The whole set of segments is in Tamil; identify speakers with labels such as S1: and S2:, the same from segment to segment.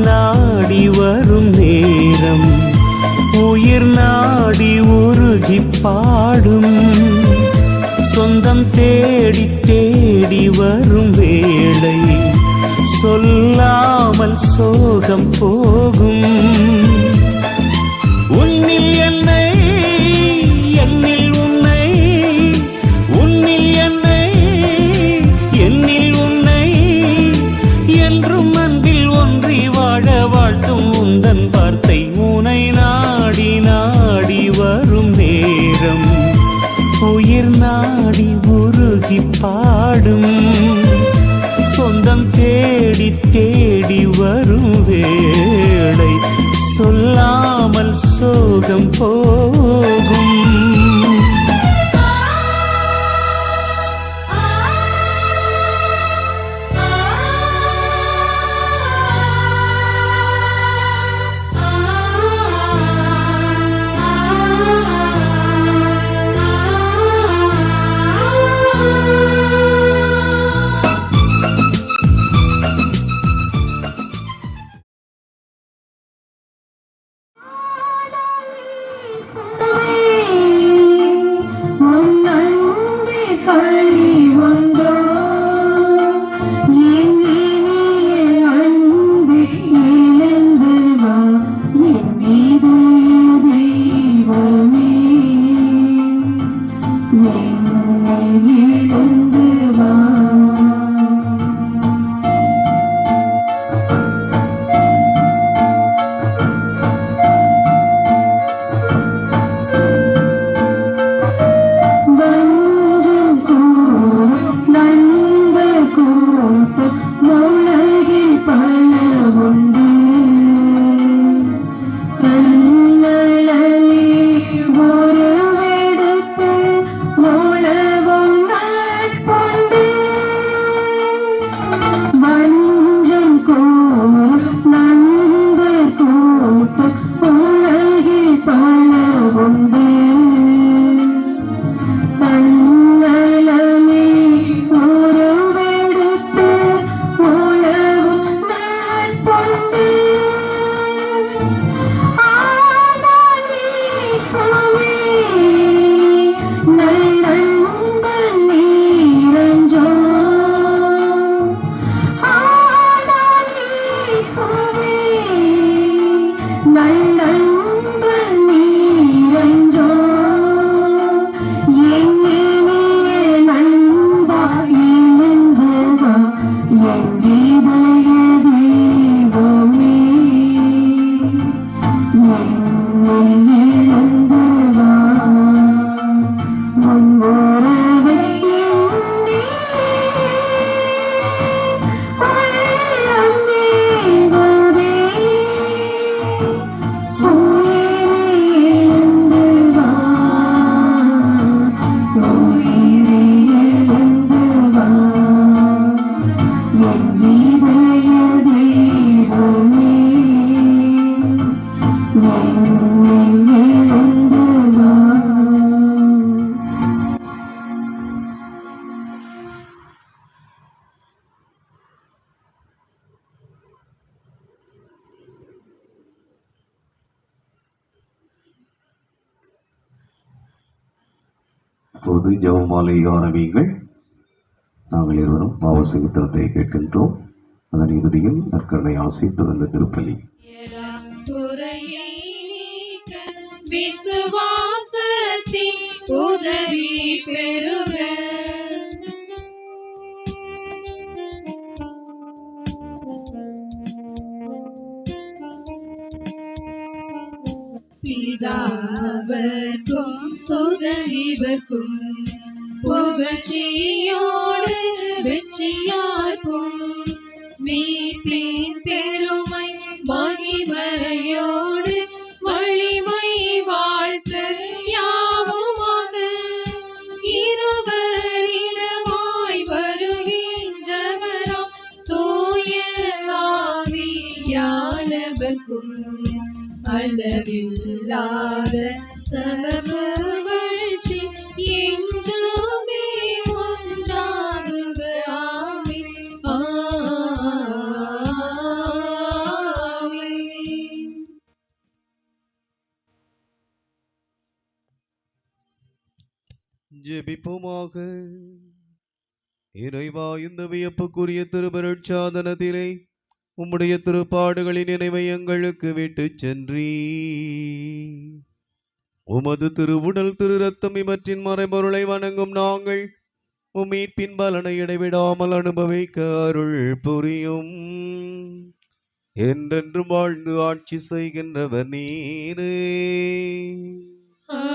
S1: நாடி வரும் நேரம் உயிர் நாடி உருகி பாடும். சொந்தம் தேடி தேடி வரும் வேளை சொல்லாமல் சோகம் போகும். உன்னில் என்னை என்னில் உன்னை, உன்னில் என்னை என்னில் உன்னை, என்றும் அன்பில் ஒன்றி வாழ வாழ்த்தும் உந்தன் வார்த்தை. உனை நாடி நாடி வரும் நேரம் உயிர் நாடி உருகி பாடும். சொந்தம் தேடி தேடி வரும் வேளை சொல்லாமல் சோகம் போகும்.
S2: இப்போது ஜெபமாலை ஆரம்பியுங்கள். நாங்கள் இருவரும் பாவசகித்திரத்தை கேட்கின்றோம். அதன் இறுதியில் நற்கருணை ஆசி தொடர்ந்த திருப்பலி.
S3: விசுவாசத்தின் உதவி பெறுக. பிதாவர்க்கும் சுதனிவர்க்கும் புகழ்ச்சியோடு வெற்றியார்க்கும் மீட்பின் பெருமை மகிமையோடு வலிமை வாழ்த்து யாவுமாக இருவரிடமாய் வருகின்றவராம் தூய ஆவியானவர்க்கும் அளவில்லாத சமபுகழ்ச்சி என்றுமே உண்டாகுக. ஆமென்.
S4: ஜெபிப்போமாக. இறைவா, இந்த வியப்புக்குரிய திருபருட்சாதனத்திலே உம்முடைய திருப்பாடுகளின் நினைவை எங்களுக்கு விட்டுச் சென்றீ. உமது திருவுடல் திரு ரத்தம் இவற்றின் மறைபொருளை வணங்கும் நாங்கள் மீட்பின் பலனை இடைவிடாமல் அனுபவிக்க அருள் புரியும். என்றென்றும் வாழ்ந்து ஆட்சி செய்கின்றவர் நீரே.
S3: ஆமென்.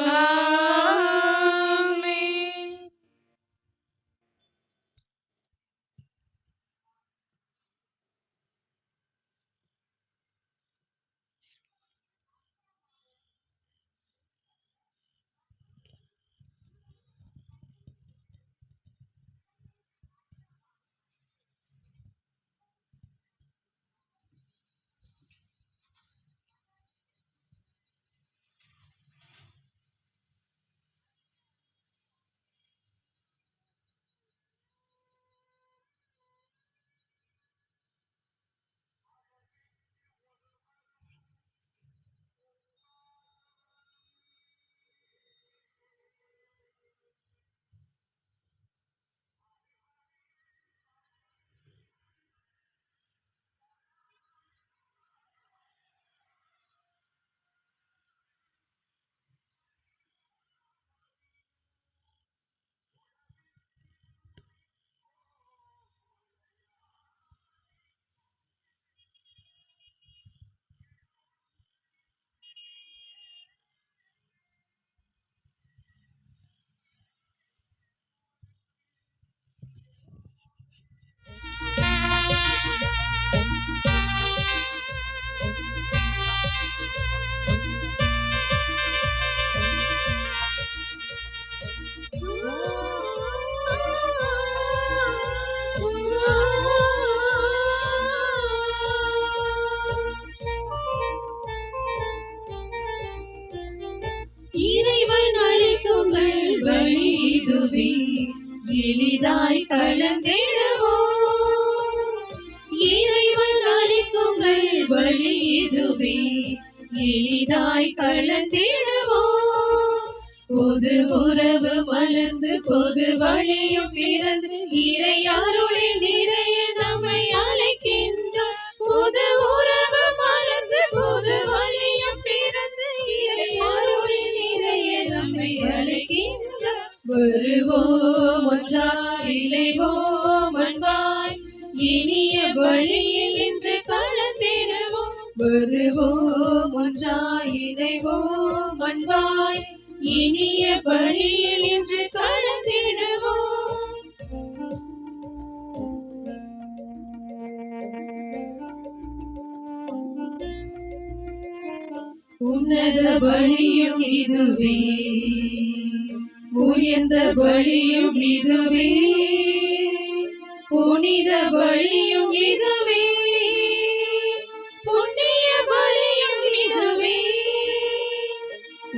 S3: இறைவன் அளிக்கும் நல்வழி இதுவே, எளிதாய் கலந்திடுவோம். இறைவன் அளிக்கும் நல்வழி இதுவே, எளிதாய் கலந்திடுவோம். பொது உறவு மலர்ந்து பொது வழியும் பிறந்து இறை அருளில் நிறைய நம்மை அழைக்கின்றார். பொது உறவு மலர்ந்து பொது வழியும் பிறந்து இறை அருளில் நிறைய நம்மை அழைக்கின்றார். வருவோம் ஒன்றாய் இணைவோம் அன்பாய், இனிய வழியில் இன்று கலந்திடுவோம். வருவோம் ஒன்றாய் இணைவோம் அன்பாய், இனிய வழியில் இன்று கலந்திடுவோம். உன்னத பலியும் இதுவே, உயர்ந்த பலியும் இதுவே, புனித பலியும் இதுவே, புண்ணிய பலியும் இதுவே.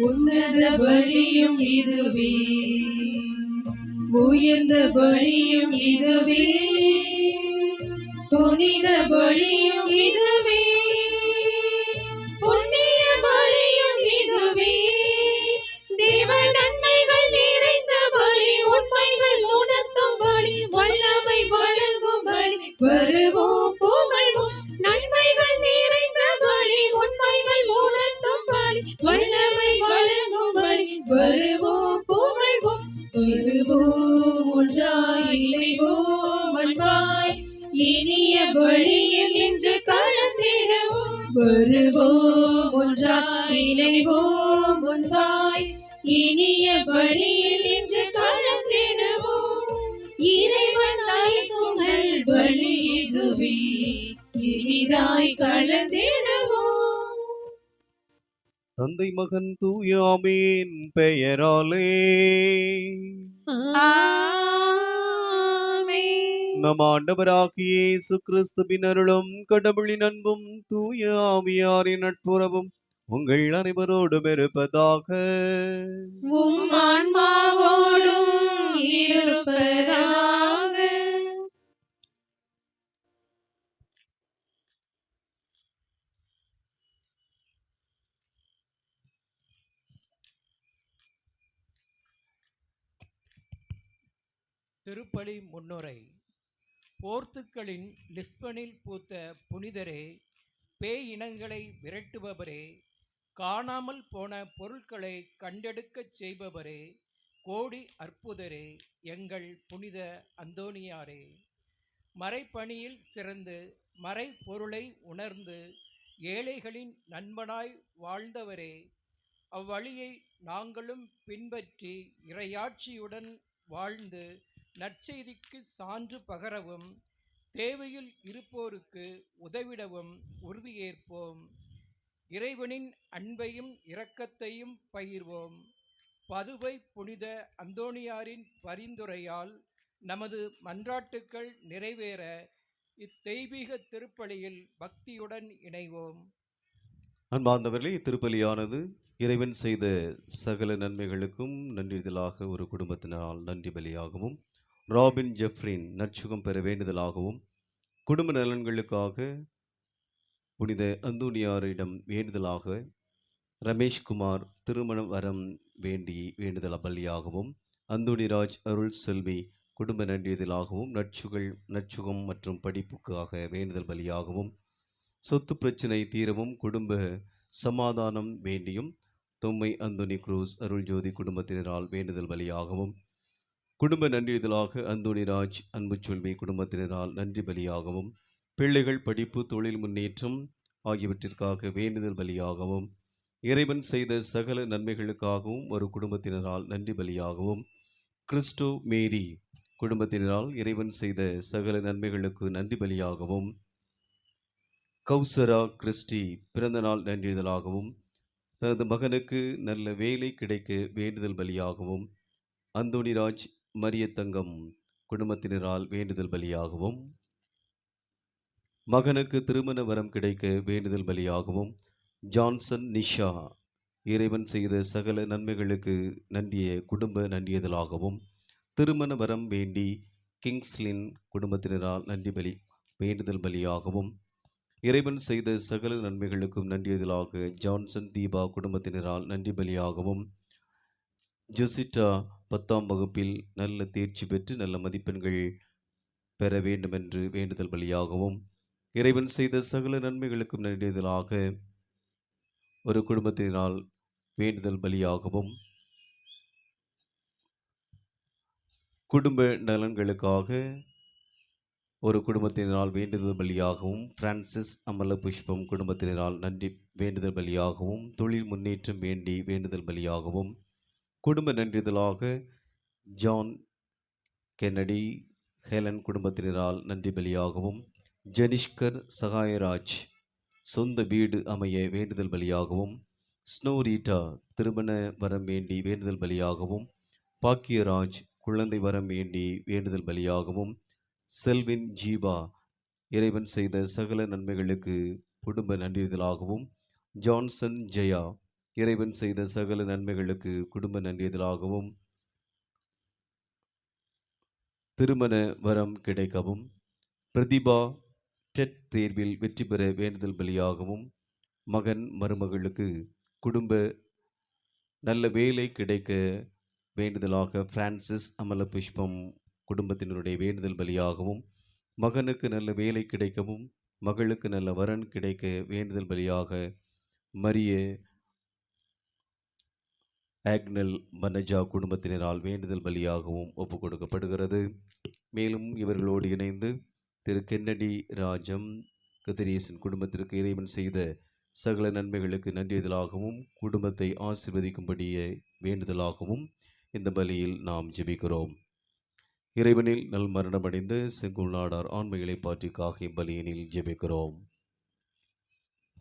S3: உன்னத பலியும் இதுவே, உயர்ந்த பலியும் இதுவே, புனித பலியும் இதுவே, புண்ணிய பலியும் இதுவே. தேவ நன்மைகள் நிறைந்த பலி, உண்மைகள் உணர்த்தும் பலி, வல்லமை வழங்கும் பலி. வருவோம் புகழ்வோம், நன்மைகள் நிறைந்த பலி, உண்மைகள் உணர்த்தும் பலி, வல்லமை வழங்கும் பலி. வருவோம் புகழ்வோம், வருவோம் ஒன்றாய் இணைவோம் அன்பாய், இனிய வழியில் இன்று கலந்திடுவோம். வருவோம் ஒன்றாய் இணைவோம் அன்பாய், இனிய வழியில் இன்று கலந்திடுவோம். இறைவன் அளிக்கும் நல்வழி இதுவே, இனிதாய் கலந்திடுவோம்.
S4: தந்தை மகன் தூய ஆவியின் பெயராலே
S3: ஆமென்.
S4: நம் ஆண்டவராகிய இயேசு கிறிஸ்துவின் அருளும் கடவுளின் அன்பும் தூய ஆவியாரின் நட்புறவும் உங்கள் அனைவரோடும் இருப்பதாக.
S3: உம் ஆன்மாவோடும் இருப்பதாக.
S5: திருப்பலி முன்னுரை. போர்த்துக்கலின் லிஸ்பனில் பூத்த புனிதரே, பேய் இனங்களை விரட்டுபவரே, காணாமல் போன பொருட்களை கண்டெடுக்கச் செய்பவரே, கோடி அற்புதரே, எங்கள் புனித அந்தோணியாரே, மறைப்பணியில் சிறந்து மறை பொருளை உணர்ந்து ஏழைகளின் நண்பனாய் வாழ்ந்தவரே, அவ்வழியை நாங்களும் பின்பற்றி இறையாட்சியுடன் வாழ்ந்து நற்செய்திக்கு சான்று பகரவும் தேவையில் இருப்போருக்கு உதவிடவும் உறுதியேற்போம். இறைவனின் அன்பையும் இரக்கத்தையும் பகிர்வோம். பதுவை புனித அந்தோணியாரின் பரிந்துரையால் நமது மன்றாட்டுக்கள் நிறைவேற இத்தெய்வீக திருப்பலியில் பக்தியுடன் இணைவோம்.
S4: அன்பார்ந்தவர்களே, இத்திருப்பலியானது இறைவன் செய்த சகல நன்மைகளுக்கும் நன்றிதலாக ஒரு குடும்பத்தினால் நன்றி பலியாகவும், ராபின் ஜெஃப்ரின் நற்சுகம் பெற வேண்டுதலாகவும், குடும்ப நலன்களுக்காக புனித அந்தோணியாரிடம் வேண்டுதலாக ரமேஷ்குமார் திருமண வரம் வேண்டி வேண்டுதல் பலியாகவும், அந்தோணிராஜ் அருள் செல்வி குடும்ப நன்றிதலாகவும், நற்சுகம் மற்றும் படிப்புக்காக வேண்டுதல் பலியாகவும், சொத்து பிரச்சினை தீரவும் குடும்ப சமாதானம் வேண்டியும் தொம்மை அந்தோனி குரூஸ் அருள் ஜோதி குடும்பத்தினரால் வேண்டுதல் பலியாகவும், குடும்ப நன்றிதலாக அந்தோணிராஜ் அன்புச்சொல்வி குடும்பத்தினரால் நன்றி பலியாகவும், பிள்ளைகள் படிப்பு தொழில் முன்னேற்றம் ஆகியவற்றிற்காக வேண்டுதல் பலியாகவும், இறைவன் செய்த சகல நன்மைகளுக்காகவும் ஒரு குடும்பத்தினரால் நன்றி பலியாகவும், கிறிஸ்டோ மேரி குடும்பத்தினரால் இறைவன் செய்த சகல நன்மைகளுக்கு நன்றி பலியாகவும், கௌசரா கிறிஸ்டி பிறந்தநாள் நன்றிதலாகவும், தனது மகனுக்கு நல்ல வேலை கிடைக்க வேண்டுதல் பலியாகவும், அந்தோணிராஜ் மரியத்தங்கம் குடும்பத்தினரால் வேண்டுதல் பலியாகவும், மகனுக்கு திருமண வரம் கிடைக்க வேண்டுதல் பலியாகவும், ஜான்சன் நிஷா இறைவன் செய்த சகல நன்மைகளுக்கு நன்றிய குடும்ப நன்றியதலாகவும், திருமண வரம் வேண்டி கிங்ஸ்லின் குடும்பத்தினரால் வேண்டுதல் பலியாகவும், இறைவன் செய்த சகல நன்மைகளுக்கும் நன்றியதலாக ஜான்சன் தீபா குடும்பத்தினரால் நன்றி பலியாகவும், ஜொசிட்டா 10ஆம் வகுப்பில் நல்ல தேர்ச்சி பெற்று நல்ல மதிப்பெண்கள் பெற வேண்டுமென்று வேண்டுதல் பலியாகவும், இறைவன் செய்த சகல நன்மைகளுக்கும் நன்றியதலாக ஒரு குடும்பத்தினால் வேண்டுதல் பலியாகவும், குடும்ப நலன்களுக்காக ஒரு குடும்பத்தினரால் வேண்டுதல் பலியாகவும், பிரான்சிஸ் அமல புஷ்பம் குடும்பத்தினரால் நன்றி வேண்டுதல் பலியாகவும், தொழில் முன்னேற்றம் வேண்டி வேண்டுதல் பலியாகவும், குடும்ப நன்றிதலாக ஜான் கென்னடி ஹெலன் குடும்பத்தினரால் நன்றி பலியாகவும், ஜனிஷ்கர் சகாயராஜ் சொந்த வீடு அமைய வேண்டுதல் பலியாகவும், ஸ்னோரீட்டா திருமண வரம் வேண்டி வேண்டுதல் பலியாகவும், பாக்கியராஜ் குழந்தை வரம் வேண்டி வேண்டுதல் பலியாகவும், செல்வின் ஜீவா இறைவன் செய்த சகல நன்மைகளுக்கு குடும்ப நன்றிதலாகவும், ஜான்சன் ஜெயா இறைவன் செய்த சகல நன்மைகளுக்கு குடும்ப நன்றிதலாகவும், திருமண வரம் கிடைக்கவும், பிரதிபா டெட் தேர்வில் வெற்றி பெற வேண்டுதல் பலியாகவும், மகன் மருமகளுக்கு குடும்ப நல்ல வேலை கிடைக்க வேண்டுதலாக பிரான்சிஸ் அமல புஷ்பம் குடும்பத்தினருடைய வேண்டுதல் பலியாகவும், மகனுக்கு நல்ல வேலை கிடைக்கவும் மகளுக்கு நல்ல வரன் கிடைக்க வேண்டுதல் பலியாக மரிய ஆக்னல் மனஜா குடும்பத்தினரால் வேண்டுதல் பலியாகவும் ஒப்பு கொடுக்கப்படுகிறது. மேலும் இவர்களோடு இணைந்து திரு கென்னடி ராஜம் கதிரேசன் குடும்பத்திற்கு இறைவன் செய்த சகல நன்மைகளுக்கு நன்றிதலாகவும் குடும்பத்தை ஆசீர்வதிக்கும்படியே வேண்டுதலாகவும் இந்த பலியில் நாம் ஜெபிக்கிறோம். இறைவனில் நல் மரணமடைந்த செங்குள் நாடார் ஆண்மைகளை பாற்றிக்காக இப்பலியினில் ஜெபிக்கிறோம்.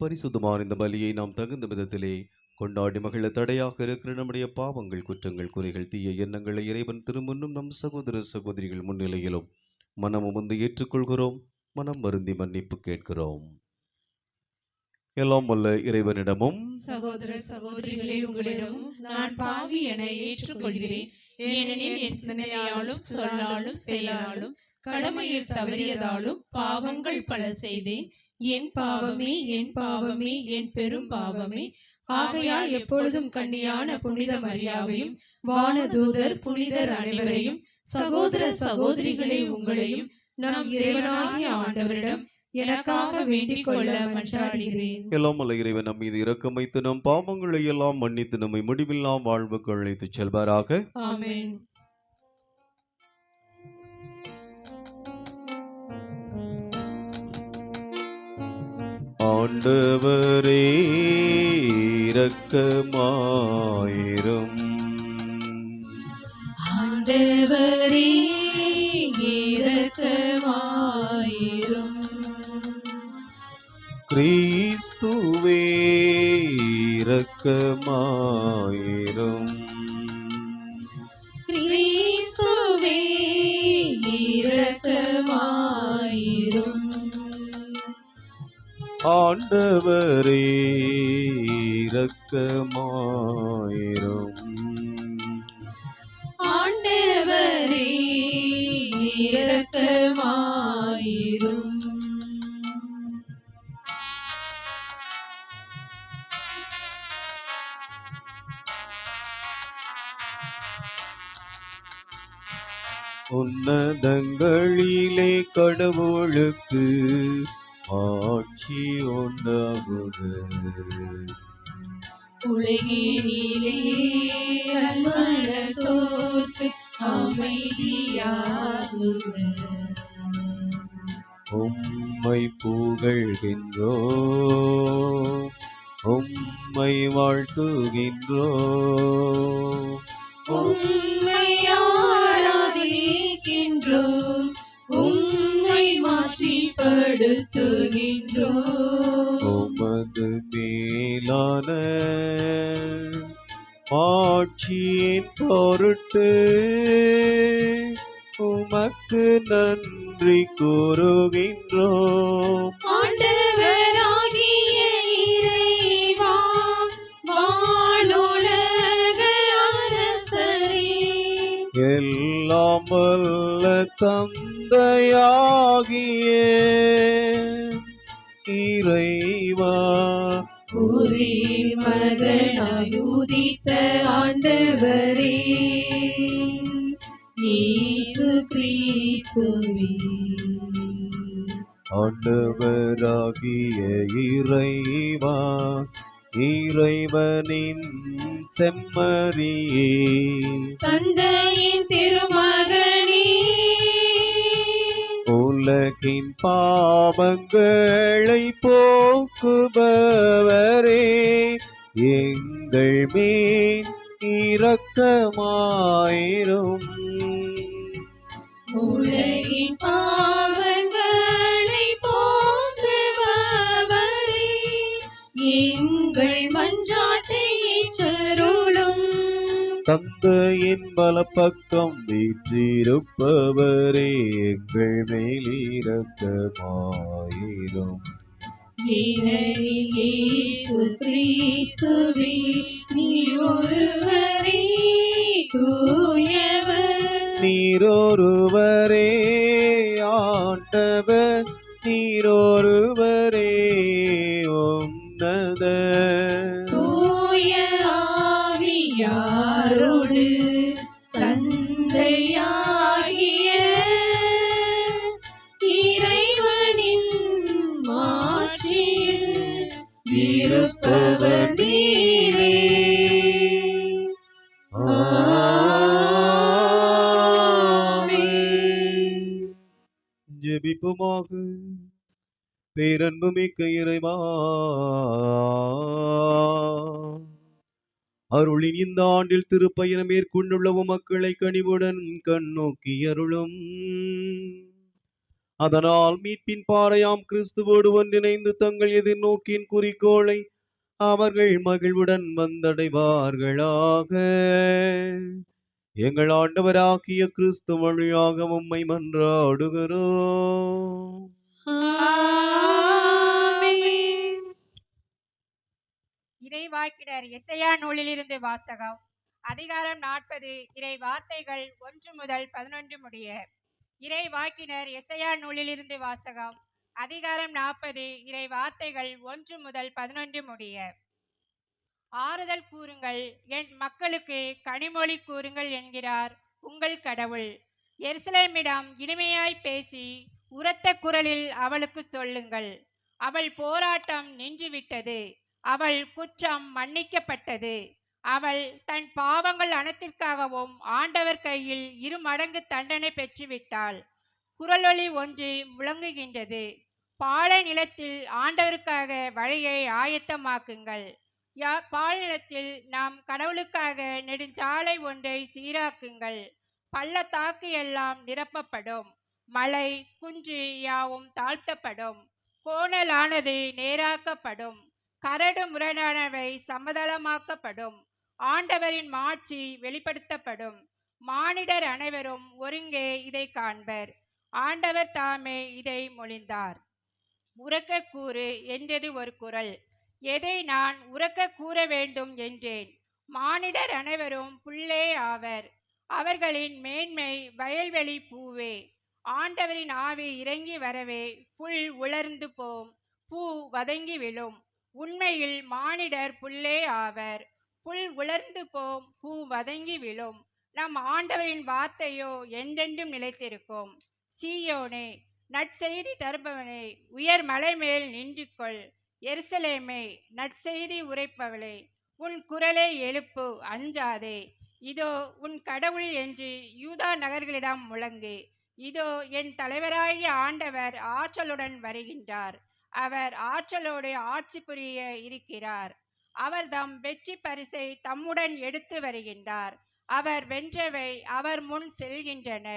S4: பரிசுத்தமான இந்த பலியை நாம் தகுந்த விதத்திலே கொண்டாடி மகிழ தடையாக இருக்கிற நம்முடைய பாவங்கள், குற்றங்கள், குறைகள், தீய எண்ணங்களை இறைவன் திருமுன்னும் நம் சகோதர சகோதரிகள் முன்னிலையிலும் மனமும் வந்து ஏற்றுக்கொள்கிறோம். மனம் வருந்தி மன்னிப்பு கேட்கிறோம். எல்லாம் வல்ல இறைவனிடமும்
S3: சகோதர சகோதரிகளே, உங்களிடமும் நான் பாவி என ஏற்றுக்கொள்கிறேன். ஏனெனில் என் சிந்தனையாலும் சொல்லாலும் செயலாலும் கடமையில் தவறியதாலும் பாவங்கள் பல செய்தேன். என் பாவமே, என் பாவமே, என் பெரும் பாவமே. ஆகையால் எப்பொழுதும் கன்னியான புனித மரியாவையும் வானதூதர் புனிதர் அனைவரையும் சகோதர சகோதரிகளே, உங்களையும் நம் இறைவனாகிய ஆண்டவரிடம் எனக்காக வேண்டிக் கொள்ள மன்றாடுகிறேன்.
S4: எல்லாம் வல்ல இறைவன் நம் மீது இரக்கம் வைத்து நம் பாவங்களை எல்லாம் மன்னித்து நம்மை முடிவில்லா வாழ்வுக்கு அழைத்துச் செல்வாராக.
S3: ஆமென்.
S4: ஆண்டவரே இரக்கமாயிரும்.
S3: ஆண்டவரே இரக்கமாயிரும்.
S4: கிறிஸ்துவே இரக்கமாயிரும்.
S3: கிறிஸ்துவே இரக்கமாயிரும்.
S4: ஆண்டவரே இரக்கமாயிரும்.
S3: ஆண்டவரே இரக்கமாயிரும்.
S4: உன்னதங்களிலே கடவுளுக்கு ஆட்சி உண்டாகுக.
S3: உலகினிலே அன்புள்ளத்தோர்க்கு அமைதியாகுக.
S4: உம்மை புகழ்கின்றோ, உம்மை வாழ்த்துகின்றோ.
S3: உம்மை ஆராதிக்கின்றோம், உம்மை மாற்றிப்படுத்துகின்றோம்.
S4: உமது மேலான ஆட்சியின் பொருட்டு உமக்கு நன்றி கூறுகின்றோம்.
S3: ஆண்டவராகிய இறைவா, வானுலக அரசரே,
S4: எல்லாம் வல்ல தந்தையாகிய இறைவா,
S3: ஒரே மகனாய் உதித்த ஆண்டவரே, இயேசு கிறிஸ்துவே,
S4: ஆண்டவராகிய இறைவா, இறைவனின் செம்மறியே,
S3: தந்தையின் திருமகனே,
S4: உலகின் பாவங்களை போக்குபவரே, எங்கள் மேல் இரக்கமாயிரும்.
S3: உலகின் பாவங்களை போக்குபவரே, எங்கள் மன்றாட்டை ஏற்றருளும்.
S4: தந்தையின் வலப்பக்கம் வீற்றிருப்பவரே, எங்கள் மேல் இரக்கமாயிரும்.
S3: ஏனெனில் இயேசு கிறிஸ்துவே, நீர் ஒருவரே தூயவர்.
S4: நீரொருவரே ஆண்டவர், நீரொருவரே உன்னத.
S3: தூய ஆவியாரோடு தந்தையாகிய இறைவனின் மாட்சியில் இருப்பவர் நீரே. ஆமென்.
S4: ஜெபிப்புமாக. பேரன்புமிக்க இறைவா, அருளின் இந்த ஆண்டில் திருப்பயணம் மேற்கொண்டுள்ள மக்களை கனிவுடன் கண்ணோக்கி அருளும். அதனால் மீட்பின் பாறையாம் கிறிஸ்துவோடு ஒன்றிணைந்து தங்கள் எதிர்நோக்கின் குறிக்கோளை அவர்கள் மகிழ்வுடன் வந்தடைவார்களாக. எங்கள் ஆண்டவராகிய கிறிஸ்து வழியாக உம்மை மன்றாடுகிறோம்.
S3: ஆமென்.
S6: இறைவாக்கினர் எசையா நூலிலிருந்து வாசகம். அதிகாரம் 40. இறை வார்த்தைகள் 1 முதல் 11 முடிய. இறைவாக்கினர் எசையா நூலிலிருந்து வாசகம். அதிகாரம் 40. இறை வார்த்தைகள் 1 முதல் 11 முடிய. ஆறுதல் கூறுங்கள், என் மக்களுக்கு கனிமொழி கூறுங்கள் என்கிறார் உங்கள் கடவுள். எருசலேமிடம் இனிமையாய் பேசி உரத்த குரலில் அவளுக்கு சொல்லுங்கள். அவள் போராட்டம் நின்றுவிட்டது, அவள் குற்றம் மன்னிக்கப்பட்டது. அவள் தன் பாவங்கள் அனைத்திற்காகவும் ஆண்டவர் கையில் 2 மடங்கு தண்டனை பெற்றுவிட்டாள். குரலொலி ஒன்று முழங்குகின்றது, பாலை நிலத்தில் ஆண்டவருக்காக வழியை ஆயத்தமாக்குங்கள். பாலைநிலத்தில் நாம் கடவுளுக்காக நெடுஞ்சாலை ஒன்றை சீராக்குங்கள். பள்ளத்தாக்கு எல்லாம் நிரப்பப்படும், மலை குன்று யாவும் தாழ்த்தப்படும், கோணலானது நேராக்கப்படும், கரடு முரடானவை சமதளமாக்கப்படும். ஆண்டவரின் மாட்சி வெளிப்படுத்தப்படும், மானிடர் அனைவரும் ஒருங்கே இதை காண்பர். ஆண்டவர் தாமே இதை மொழிந்தார். உரக்க கூறு என்றது ஒரு குரல். எதை நான் உரக்க கூற வேண்டும் என்றேன். மானிடர் அனைவரும் புல்லே ஆவர், அவர்களின் மேன்மை வயல்வெளி பூவே. ஆண்டவரின் ஆவி இறங்கி வரவே புல் உலர்ந்து போம், பூ வதங்கி விழும். உண்மையில் மானிடர் புல்லே ஆவர், புல் உலர்ந்து போம், பூ வதங்கி விழும். நம் ஆண்டவரின் வார்த்தையோ என்றென்றும் நிலைத்திருக்கும். சீயோனே, நற்செய்தி தருபவனே, உயர் மலை மேல் நின்று கொள். எருசலேமே, நற்செய்தி உரைப்பவளே, உன் குரலை எழுப்பு, அஞ்சாதே. இதோ உன் கடவுள் என்று யூதா நகர்களிடம் முழங்கு. இதோ என் தலைவராகிய ஆண்டவர் ஆற்றலுடன் வருகின்றார், அவர் ஆற்றலோடு ஆட்சி புரிய இருக்கிறார். அவர் தம் வெற்றி பரிசை தம்முடன் எடுத்து வருகின்றார். அவர் வென்றவை அவர் முன் செல்கின்றன.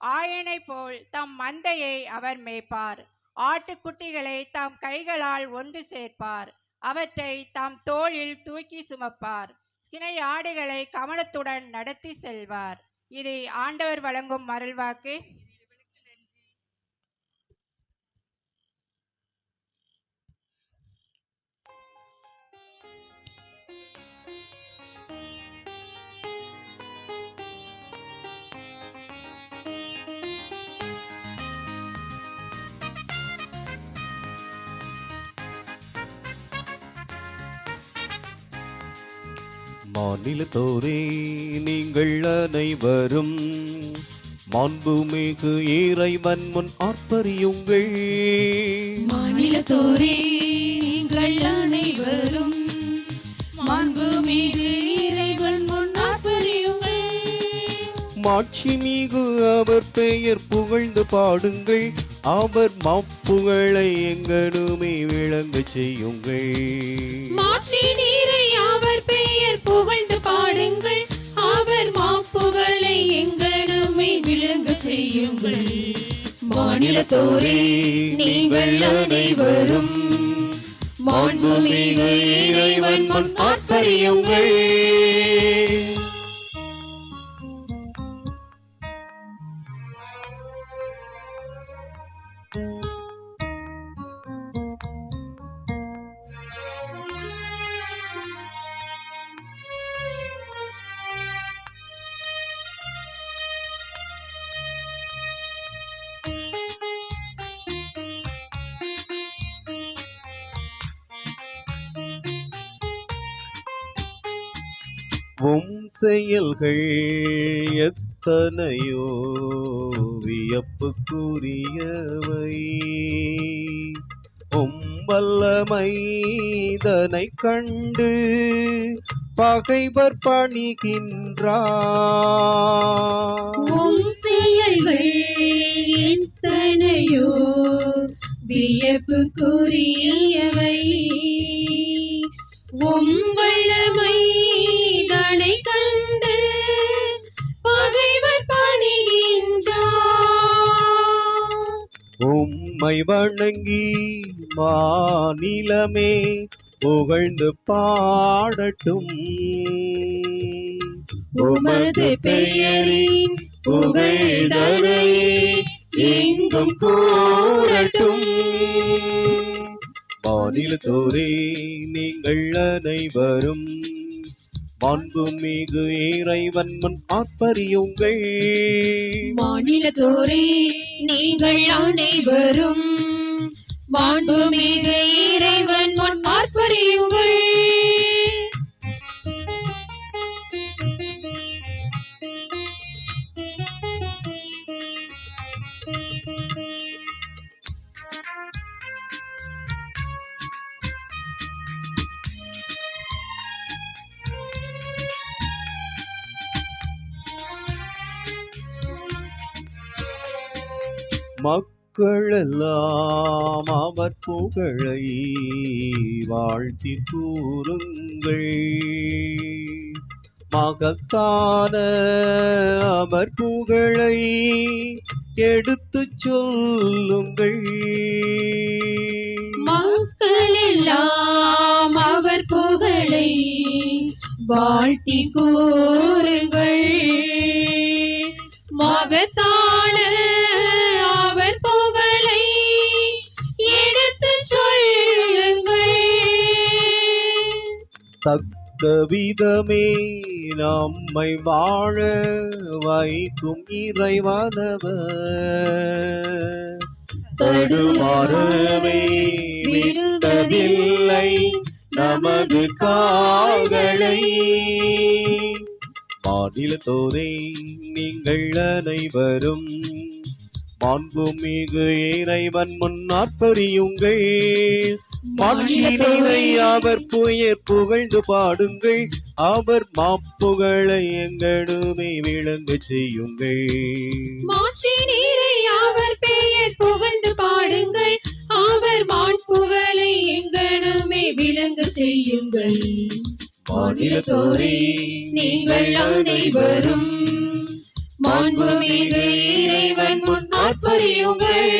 S6: ஆயனை போல் தம் மந்தையை அவர் மேய்ப்பார், ஆட்டுக்குட்டிகளை தாம் கைகளால் ஒன்று சேர்ப்பார், அவற்றை தாம் தோளில் தூக்கி சுமப்பார், சினை ஆடுகளை கவனத்துடன் நடத்தி செல்வார். இது ஆண்டவர் வழங்கும் அருள்வாக்கு.
S4: மாநிலத்தோரே நீங்கள் அனைவரும் மாண்புமிகு இறைவன் முன் ஆர்ப்பரியுங்கள்.
S3: மாநிலத்தோரே நீங்கள் அனைவரும் மாண்புமிகு இறைவன் முன் ஆர்ப்பரியுங்கள்.
S4: மாட்சிமிகு அவர் பெயர் புகழ்ந்து பாடுங்கள், அவர் மாப்புகளை எங்கனுமே விளங்க செய்யுங்கள்.
S3: மாட்சி நீரை அவர் பெயர் புகழ்ந்து பாடுங்கள், அவர் மாப்புகளை எங்கனுமே விளங்க செய்யுங்கள். மாநிலத்தோரே நீங்கள் அனைவரும் மாண்புமிகு இறைவன் முன் ஆர்ப்பரியுங்கள்.
S4: செயல்கள் எத்தனையோ வியப்புக்குரியவை, வல்லமைதனை கண்டு பகைவர் பணிகின்றார்.
S3: செயல்கள் எத்தனையோ வியப்புக்குரியவை, வல்லமைதனை கண்டு பகைவர் பணிகின்றார்.
S4: உம்மை வணங்கி மாநிலமே புகழ்ந்து பாடட்டும்,
S3: உமது பெயரின் புகழ்தனை எங்கும் கூறட்டும்.
S4: மாநிலத்தோரே நீங்கள் அனைவரும் மாண்புமிகு இறைவன் முன் ஆர்ப்பரியுங்கள்.
S3: மாநிலத்தோரே நீங்கள் அனைவரும் மாண்புமிகு இறைவன் முன் ஆர்ப்பரியுங்கள்.
S4: மக்களெல்லாம் அவர் புகழை வாழ்த்தி கூறுங்கள். மகத்தான அவர் புகழை எடுத்துச் சொல்லுங்கள்.
S3: மக்கள் எல்லாம் அவர் புகழை வாழ்த்தி கூறுங்கள். மகத்தான அவர் புகழை எடுத்து சொல்லுங்கள்.
S4: தக்க விதமே நம்மை வாழ வைக்கும் இறைவனவர் தடுமாறவே விடுவதில்லை நமது கால்களை. மாநிலத்தோரே நீங்கள் அனைவரும் மாண்புமிகு இறைவன் முன்னாற்பறியுங்கள். மாட்சியினை அவர் புயற் புகழ்ந்து பாடுங்கள். அவர் மாப்புகளை எங்களுமே விளங்க செய்யுங்கள்.
S3: மாட்சியினை அவர் பெயர் புகழ்ந்து பாடுங்கள். அவர் மாட்புகளை எங்கனுமே விளங்க செய்யுங்கள். மாநிலத்தோரே நீங்கள் அனைவரும் மாண்புமிகு இறைவன் முன்னாற்பறியுங்கள்.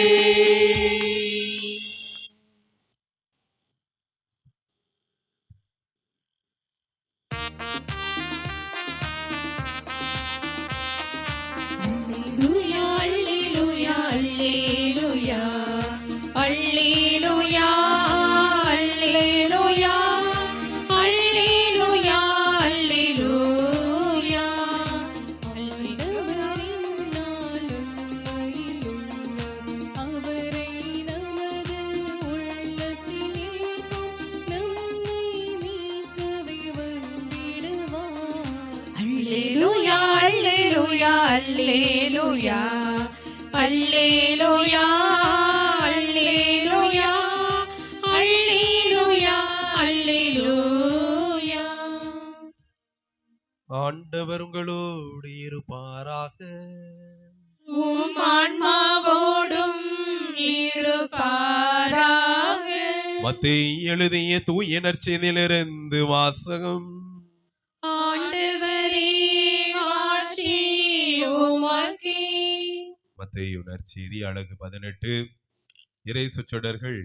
S3: அல்லேலூயா அல்லேலூயா அல்லேலூயா அல்லேலூயா அல்லேலூயா.
S7: ஆண்டவர் உங்களோடு இருப்பாராக.
S3: உம் ஆன்மாவோடும் இருப்பாராக.
S7: மத்தேயு எழுதிய தூய நற்செய்தியிலிருந்து வாசகம்.
S3: ஆண்டவரே மாட்சி உமக்கே.
S7: மத்தேயு நற்செய்தி அழகு 18 இறை சொற்றொடர்கள்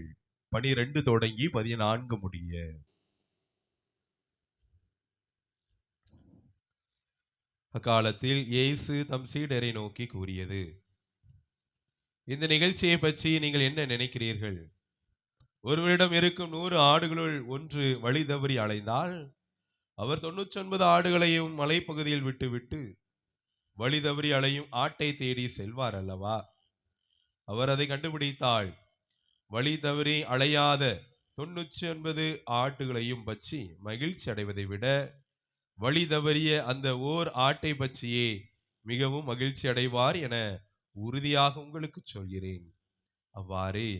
S7: 12 தொடங்கி 14 முடிய. அக்காலத்தில் இயேசு தம் சீடரை நோக்கி கூறியது, இந்த நிகழ்ச்சியை பற்றி நீங்கள் என்ன நினைக்கிறீர்கள்? ஒருவரிடம் இருக்கும் 100 ஆடுகளுள் ஒன்று வழி தவறி அலைந்தால் அவர் 99 ஆடுகளையும் மலைப்பகுதியில் விட்டுவிட்டு வழி தவறி அலையும் ஆட்டை தேடி செல்வார் அல்லவா? அவர் அதை கண்டுபிடித்தால் வழி தவறி அலையாத 99 ஆட்டுகளையும் பற்றி மகிழ்ச்சி அடைவதை விட வழி தவறிய அந்த ஓர் ஆட்டை பற்றியே மிகவும் மகிழ்ச்சி அடைவார் என உறுதியாக உங்களுக்கு சொல்கிறேன். அவ்வாறே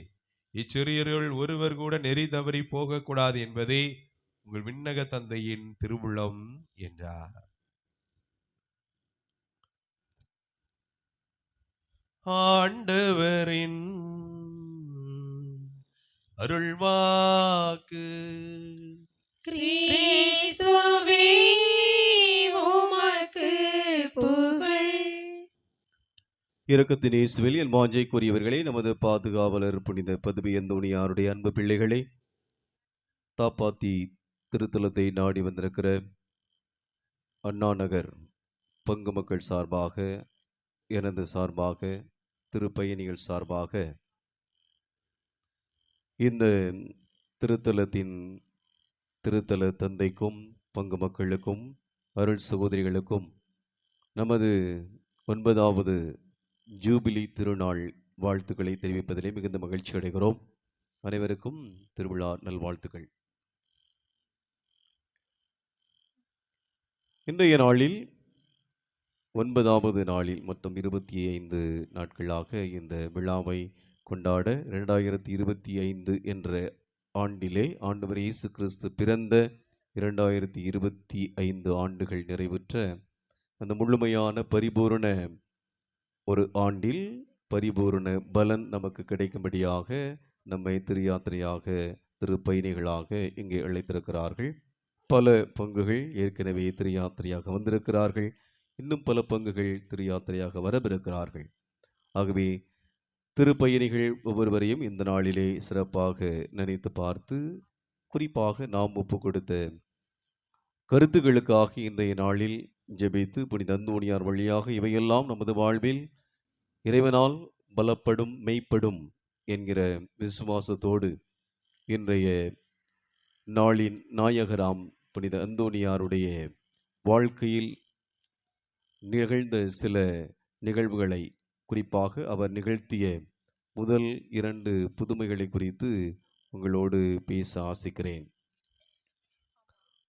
S7: இச்சிறியருள் ஒருவர் கூட நெறி தவறி போகக்கூடாது என்பதே உங்கள் விண்ணக தந்தையின் திருவுளம் என்றார். ஆண்டவரின் அருள்வாக்கு.
S3: கிறிஸ்துவே உமக்கு புகழ்.
S4: இரக்கத்தின் இயேசுவில் என் வாஞ்சைக்குரியவர்களே, நமது பாதுகாவலர் புனித பதுமை அந்தோணியாருடைய அன்பு பிள்ளைகளே, தாப்பாத்தி திருத்தலத்தை நாடி வந்திருக்கிற அண்ணா நகர் பங்கு மக்கள் சார்பாக, எனது சார்பாக, திருப்பயணிகள் சார்பாக இந்த திருத்தலத்தின் திருத்தல தந்தைக்கும் பங்கு மக்களுக்கும் அருள் சகோதரிகளுக்கும் நமது 9வது ஜூபிலி திருநாள் வாழ்த்துக்களை தெரிவிப்பதிலே மிகுந்த மகிழ்ச்சி அடைகிறோம். அனைவருக்கும் திருவிழா நல்வாழ்த்துக்கள். இன்றைய நாளில் 9வது நாளில் மொத்தம் 25 நாட்களாக இந்த விழாவை கொண்டாட 2025 என்ற ஆண்டிலே ஆண்டவர் இயேசு கிறிஸ்து பிறந்த 2025 ஆண்டுகள் நிறைவுற்ற அந்த முழுமையான பரிபூரண ஒரு ஆண்டில் பரிபூரண பலன் நமக்கு கிடைக்கும்படியாக நம்மை திரு யாத்திரையாக திரு பயணிகளாக இங்கே அழைத்திருக்கிறார்கள். பல பங்குகள் ஏற்கனவே திரு யாத்திரையாக வந்திருக்கிறார்கள். இன்னும் பல பங்குகள் திரு யாத்திரையாக வரவிருக்கிறார்கள். ஆகவே திருப்பயணிகள் ஒவ்வொருவரையும் இந்த நாளிலே சிறப்பாக நினைத்து பார்த்து, குறிப்பாக நாம் ஒப்பு கொடுத்த கருத்துக்களுக்காக இன்றைய நாளில் ஜெபித்து, புனித அந்தோணியார் வழியாக இவையெல்லாம் நமது வாழ்வில் இறைவனால் பலப்படும் மெய்ப்படும் என்கிற விசுவாசத்தோடு இன்றைய நாளின் நாயகராம் புனித அந்தோணியாருடைய வாழ்க்கையில் நிகழ்ந்த சில நிகழ்வுகளை, குறிப்பாக அவர் நிகழ்த்திய முதல் 2 புதுமைகளை குறித்து உங்களோடு பேச ஆசிக்கிறேன்.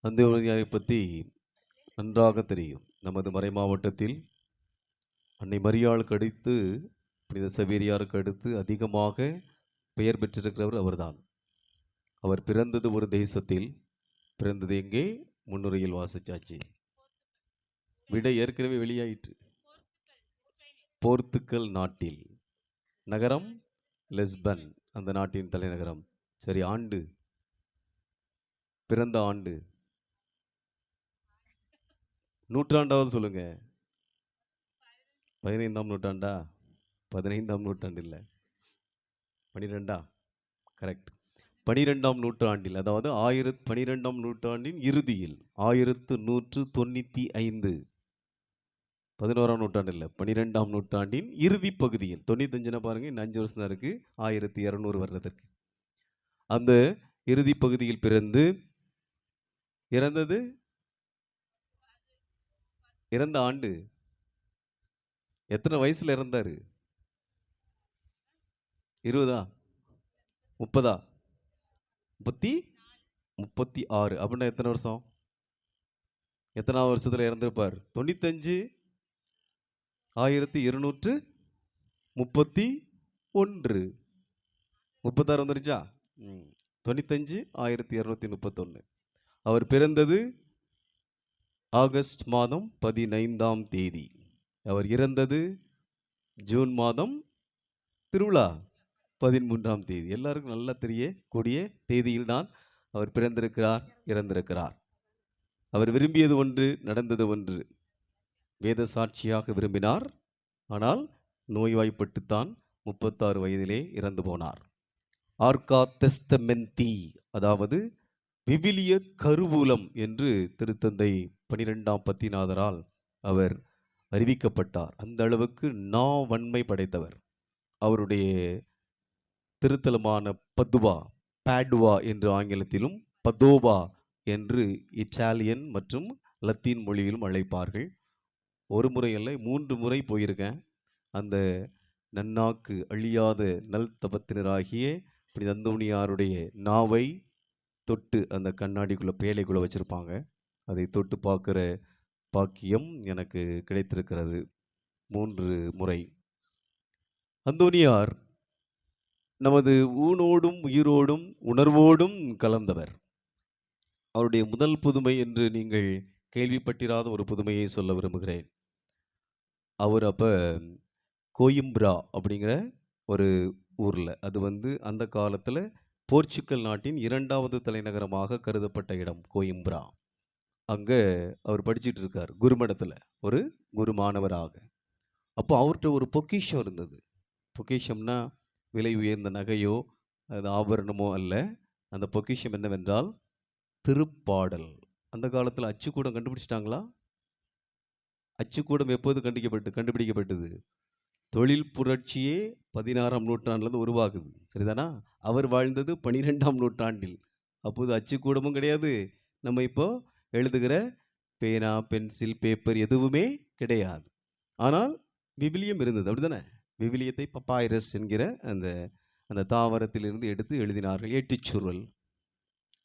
S4: அந்தோணியாரை பற்றி நன்றாக தெரியும். நமது மறை மாவட்டத்தில் அன்னை மரியாளுக்கு அடுத்து, புனித சவேரியாருக்கு அடுத்து அதிகமாக பெயர் பெற்றிருக்கிறவர் அவர்தான். அவர் பிறந்தது ஒரு தேசத்தில். பிறந்தது எங்கே? முன்னுரையில் வாசிச்சாச்சு. விடை ஏற்கனவே வெளியாயிற்று. போர்த்துக்கல் நாட்டில். நகரம் லிஸ்பன், அந்த நாட்டின் தலைநகரம். சரி, ஆண்டு, பிறந்த ஆண்டு, நூற்றாண்டாவது சொல்லுங்க. 15ஆம் நூற்றாண்டா? 15ஆம் நூற்றாண்டு இல்லை, 12ஆ? கரெக்ட். 12ஆம் நூற்றாண்டில், அதாவது 12ஆம் நூற்றாண்டின் இறுதியில், 1195. 11ஆம் நூற்றாண்டு இல்லை, 12ஆம் நூற்றாண்டின் இறுதி பகுதியில். 95 பாருங்க, இன்னும் 5 வருஷம் தான் இருக்கு 1200 வர்றதற்கு. அந்த இறுதி பகுதியில் பிறந்து இறந்தது, இறந்த ஆண்டு, எத்தனை வயசுல இறந்தாரு? 20ஆ? 30ஆ? 36. அப்படின்னா எத்தனை வருஷம்? எத்தனாவது வருஷத்துல இறந்திருப்பார்? 95 1231. 36 வந்துருச்சா? 95 1231. அவர் பிறந்தது ஆகஸ்ட் மாதம் 15ஆம் தேதி. அவர் இறந்தது ஜூன் மாதம் திருவிழா 13ஆம் தேதி. எல்லாருக்கும் நல்லா தெரியக்கூடிய தேதியில் தான் அவர் பிறந்திருக்கிறார், இறந்திருக்கிறார். அவர் விரும்பியது ஒன்று, நடந்தது ஒன்று. வேத சாட்சியாக விரும்பினார், ஆனால் நோய்வாய்ப்பட்டுத்தான் 36 வயதிலே இறந்து போனார். ஆர்கா தெஸ்தமென்தி, அதாவது விவிலிய கருவூலம் என்று திருத்தந்தை 12ஆம் பத்திநாதரால் அவர் அறிவிக்கப்பட்டார். அந்த அளவுக்கு வன்மை படைத்தவர். அவருடைய திருத்தலமான பாடுவா என்று ஆங்கிலத்திலும், பதோவா என்று இட்டாலியன் மற்றும் லத்தீன் மொழியிலும் அழைப்பார்கள். ஒரு முறை அல்ல, 3 முறை போயிருக்கேன். அந்த நன்னாக்கு அழியாத நல் தபத்தினராகிய புனித அந்தோணியாருடைய நாவை தொட்டு, அந்த கண்ணாடிக்குள்ளே பேழைக்குள்ளே வச்சுருப்பாங்க, அதை தொட்டு பார்க்குற பாக்கியம் எனக்கு கிடைத்திருக்கிறது 3 முறை. அந்தோணியார் நமது ஊனோடும் உயிரோடும் உணர்வோடும் கலந்தவர். அவருடைய முதல் புதுமை என்று நீங்கள் கேள்விப்பட்டிராத ஒரு புதுமையை சொல்ல விரும்புகிறேன். அவர் அப்போ கோயிம்ப்ரா அப்படிங்கிற ஒரு ஊரில், அது அந்த காலத்தில் போர்ச்சுக்கல் நாட்டின் 2வது தலைநகரமாக கருதப்பட்ட இடம் கோயிம்ப்ரா. அங்கே அவர் படிச்சுட்டு இருக்கார், குருமடத்தில் ஒரு குரு மாணவராக. அப்போ அவர்கிட்ட ஒரு பொக்கிஷம் இருந்தது. பொக்கிஷம்னா விலை உயர்ந்த நகையோ அது ஆபரணமோ அல்ல. அந்த பொக்கிஷம் என்னவென்றால் திருப்பாடல். அந்த காலத்தில் அச்சுக்கூடம் கண்டுபிடிச்சிட்டாங்களா? அச்சுக்கூடம் எப்போது கண்டுபிடிக்கப்பட்டது? தொழில் புரட்சியே 16ஆம் நூற்றாண்டுலேருந்து உருவாகுது, சரிதானா? அவர் வாழ்ந்தது 12ஆம் நூற்றாண்டில். அப்போது அச்சுக்கூடமும் கிடையாது, நம்ம இப்போ எழுதுகிற பேனா, பென்சில், பேப்பர் எதுவுமே கிடையாது. ஆனால் விவிலியம் இருந்தது, அப்படிதானே? விவிலியத்தை பப்பாயிரஸ் என்கிற அந்த தாவரத்திலிருந்து எடுத்து எழுதினார்கள். ஏட்டுச்சுருள்,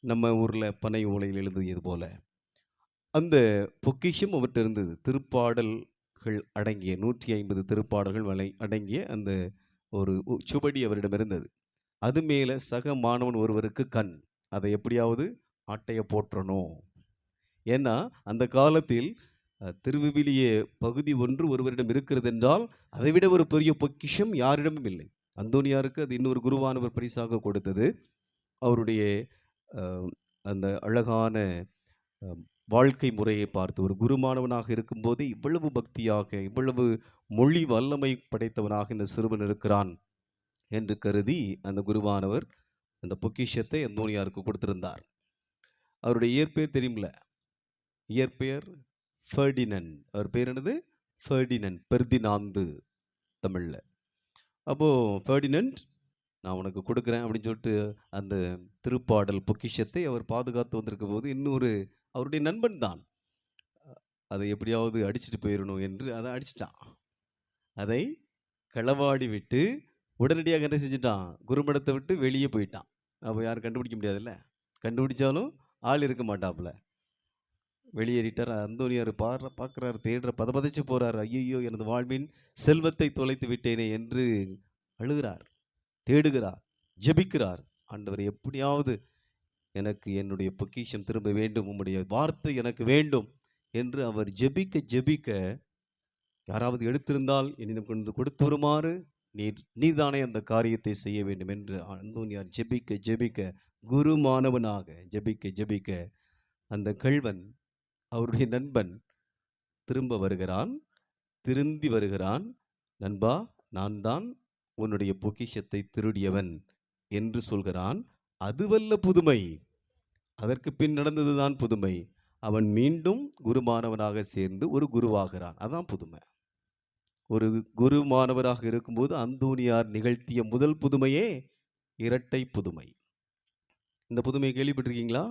S4: நம்ம ஊரில் பனை ஓலையில் எழுதியது போல. அந்த பொக்கிஷம் அவர்கிட்ட இருந்தது. திருப்பாடல்கள் அடங்கிய 150 திருப்பாடல்கள் அடங்கிய அந்த ஒரு சுவடி அவரிடம் இருந்தது. அது மேலே சக மாணவன் ஒருவருக்கு கண். அதை எப்படியாவது ஆட்டைய போற்றணும். ஏன்னா அந்த காலத்தில் திருவிவிலிய பகுதி ஒன்று ஒருவரிடம் இருக்கிறது என்றால் அதைவிட ஒரு பெரிய பொக்கிஷம் யாரிடமும் இல்லை. அந்தோனியாருக்கு அது இன்னொரு குருவானவர் பரிசாக கொடுத்தது. அவருடைய அந்த அழகான வாழ்க்கை முறையை பார்த்து ஒரு குருமானவனாக இருக்கும்போதே இவ்வளவு பக்தியாக, இவ்வளவு மொழி வல்லமை படைத்தவனாக இந்த சிறுவன் இருக்கிறான் என்று கருதி அந்த குருவானவர் அந்த பொக்கிஷத்தை அந்தோனியாருக்கு கொடுத்திருந்தார். அவருடைய இயற்பெயர் தெரியுமில்ல, இயற்பெயர் ஃபெர்டினண்ட். அவர் பேர் என்னது? ஃபெர்டினண்ட், பெர்தினாந்து தமிழில். அப்போது ஃபெர்டினண்ட், நான் உனக்கு கொடுக்குறேன் அப்படின்னு சொல்லிட்டு அந்த திருப்பாடல் பொக்கிஷத்தை அவர் பாதுகாத்து வந்திருக்க போது இன்னொரு அவருடைய நண்பன் தான் அதை எப்படியாவது அடிச்சுட்டு போயிடணும் என்று அதை அடிச்சிட்டான். அதை களவாடி விட்டு உடனடியாக என்ன செஞ்சுட்டான்? குருமடத்தை விட்டு வெளியே போயிட்டான். அப்போ யாரும் கண்டுபிடிக்க முடியாதுல்ல, கண்டுபிடிச்சாலும் ஆள் இருக்க மாட்டாப்புல. வெளியேறிட்டார். அந்தோனியார் பார்க்குறாரு, தேடுற பதச்சு போகிறார். ஐயோ, எனது வாழ்வின் செல்வத்தை தொலைத்து விட்டேனே என்று அழுகிறார், தேடுகிறார், ஜெபிக்கிறார். ஆண்டவர், எப்படியாவது எனக்கு என்னுடைய பொக்கிஷம் திரும்ப வேண்டும், உம்முடைய வார்த்தை எனக்கு வேண்டும் என்று அவர் ஜெபிக்க யாராவது எடுத்திருந்தால் என்னிடம் கொண்டு கொடுத்து வருமாறு நீர்தானே அந்த காரியத்தை செய்ய வேண்டும் என்று அந்தோனியார் ஜெபிக்க குரு மாணவனாக ஜெபிக்க அந்த கள்வன், அவருடைய நண்பன் திரும்பி வருகிறான். நண்பா, நான் தான் உன்னுடைய பொக்கிஷத்தை திருடியவன் என்று சொல்கிறான். அதுவல்ல புதுமை, அதற்கு பின் நடந்ததுதான் புதுமை. அவன் மீண்டும் குருமானவனாக சேர்ந்து ஒரு குருவாகிறான். அதான் புதுமை. ஒரு குருமானவராக இருக்கும்போது அந்தோனியார் நிகழ்த்திய முதல் புதுமையே இரட்டை புதுமை. இந்த புதுமையை கேள்விப்பட்டிருக்கீங்களா?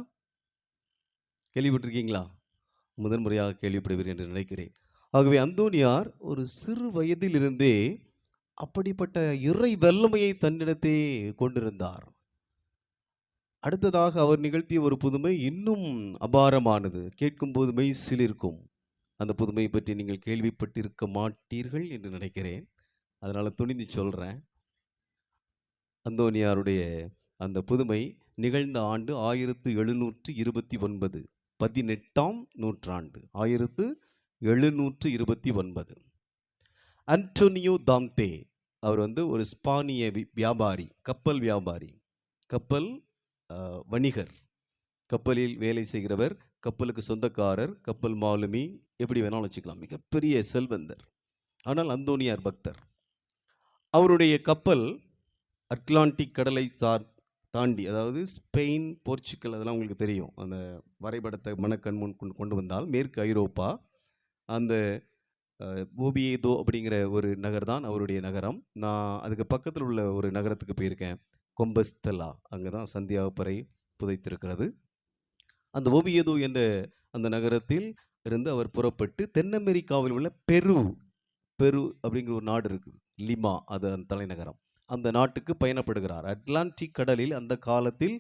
S4: முதன் முறையாக கேள்விப்படுவீர் என்று நினைக்கிறேன். ஆகவே அந்தோனியார் ஒரு சிறு வயதிலிருந்தே அப்படிப்பட்ட இறை வல்லமையை தன்னிடத்தே கொண்டிருந்தார். அடுத்ததாக அவர் நிகழ்த்திய ஒரு புதுமை இன்னும் அபாரமானது, கேட்கும்போது மெய் சிலிர்க்கும். அந்த புதுமையை பற்றி நீங்கள் கேள்விப்பட்டிருக்க மாட்டீர்கள் என்று நினைக்கிறேன். அதனால் துணிந்து சொல்கிறேன். அந்தோனியாருடைய அந்த புதுமை நிகழ்ந்த ஆண்டு 1729, 18ஆம் நூற்றாண்டு, 1729. அன்டோனியோ தாம்தே அவர் ஒரு ஸ்பானிய வியாபாரி, கப்பல் வியாபாரி, கப்பல் வணிகர், கப்பலில் வேலை செய்கிறவர், கப்பலுக்கு சொந்தக்காரர், கப்பல் மாலுமி, எப்படி வேணாலும் வச்சுக்கலாம். மிகப்பெரிய செல்வந்தர். ஆனால் அந்தோனியார் பக்தர். அவருடைய கப்பல் அட்லாண்டிக் கடலை தாண்டி, அதாவது ஸ்பெயின், போர்ச்சுகல், அதெல்லாம் உங்களுக்கு தெரியும். அந்த வரைபடத்தை மனக்கண் முன் கொண்டு வந்தால் மேற்கு ஐரோப்பா, அந்த ஓபியேதோ அப்படிங்கிற ஒரு நகர் தான் அவருடைய நகரம். நான் அதுக்கு பக்கத்தில் உள்ள ஒரு நகரத்துக்கு போயிருக்கேன், கொம்பஸ்தலா. அங்கே தான் சந்தியாகப்பறை புதைத்திருக்கிறது. அந்த ஓபியேதோ என்ற அந்த நகரத்தில் இருந்து அவர் புறப்பட்டு தென் அமெரிக்காவில் உள்ள பெரு அப்படிங்கிற ஒரு நாடு இருக்குது, லிமா, அது அந்த தலைநகரம். அந்த நாட்டுக்கு பயணப்படுகிறார். அட்லாண்டிக் கடலில் அந்த காலத்தில்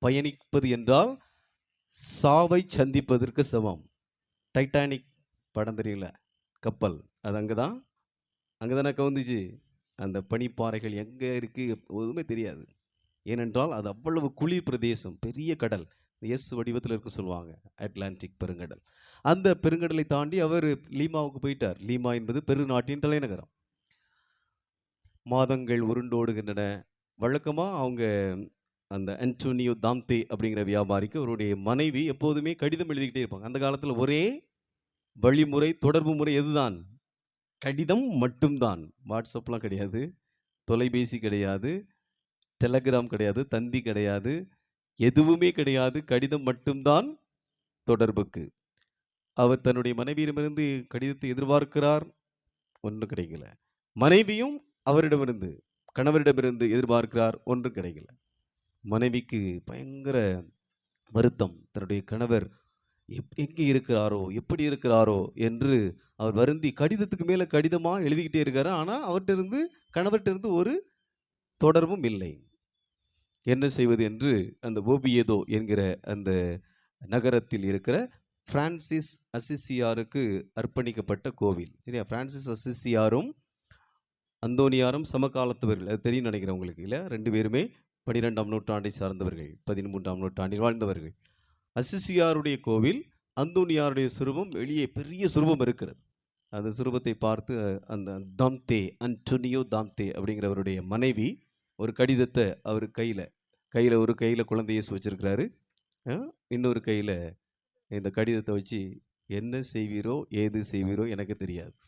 S4: பயணிப்பது என்றால் சாவை சந்திப்பதற்கு சமம். டைட்டானிக் படம் தெரியல, கப்பல், அது அங்கே தானே கவுந்துச்சு. அந்த பனிப்பாறைகள் எங்கே இருக்குது எதுவுமே தெரியாது. ஏனென்றால் அது அவ்வளவு குளிர் பிரதேசம், பெரிய கடல், எஸ் வடிவத்தில் இருக்க சொல்லுவாங்க, அட்லாண்டிக் பெருங்கடல். அந்த பெருங்கடலை தாண்டி அவர் லீமாவுக்கு போயிட்டார். லீமா என்பது பெரு நாட்டின் தலைநகரம். மாதங்கள் உருண்டோடுகின்றன. வழக்கமாக அவங்க அந்த அன்டோனியோ தாம்தே அப்படிங்கிற வியாபாரிக்கு அவருடைய மனைவி எப்போதுமே கடிதம் எழுதிக்கிட்டே இருப்பாங்க. அந்த காலத்தில் ஒரே வழிமுறை, தொடர்பு முறை எதுதான்? கடிதம் மட்டும்தான். வாட்ஸ்அப்லாம் கிடையாது, தொலைபேசி கிடையாது, டெலகிராம் கிடையாது, தந்தி கிடையாது, எதுவுமே கிடையாது. கடிதம் மட்டும்தான் தொடர்புக்கு. அவர் தன்னுடைய மனைவியிடமிருந்து கடிதத்தை எதிர்பார்க்கிறார், ஒன்றும் கிடைக்கல. மனைவியும் அவரிடமிருந்து, கணவரிடமிருந்து எதிர்பார்க்கிறார், ஒன்றும் கிடைக்கல. மனைவிக்கு பயங்கர வருத்தம். தன்னுடைய கணவர் எங்கே இருக்கிறாரோ, எப்படி இருக்கிறாரோ என்று அவர் வருந்தி கடிதத்துக்கு மேலே கடிதமாக எழுதிக்கிட்டே இருக்காரு. ஆனால் அவர்கிட்ட கணவர்கிட்ட ஒரு தொடர்பும் இல்லை. என்ன செய்வது என்று அந்த ஓபியேதோ என்கிற அந்த நகரத்தில் இருக்கிற பிரான்சிஸ் அசிசியாருக்கு அர்ப்பணிக்கப்பட்ட கோவில் இல்லையா? பிரான்சிஸ் அசிசியாரும் அந்தோனியாரும் சமகாலத்தவர்கள், அது தெரியும் நினைக்கிறேன் உங்களுக்கு இல்லை? 2 பேருமே 12ஆம் நூற்றாண்டை சார்ந்தவர்கள், 13ஆம் நூற்றாண்டில் வாழ்ந்தவர்கள். அசிசியாருடைய கோவில் அந்தோனியாருடைய சுரூபம் வெளியே பெரிய சுரூபம் இருக்கிறது. அந்த சுரூபத்தை பார்த்து அந்த அன்டோனியோ தாந்தே அப்படிங்கிறவருடைய மனைவி ஒரு கடிதத்தை அவர் கையில் ஒரு கையில் குழந்தை இயேசு வச்சிருக்கிறாரு, இன்னொரு கையில் இந்த கடிதத்தை வச்சு, என்ன செய்வீரோ ஏது செய்வீரோ எனக்கு தெரியாது,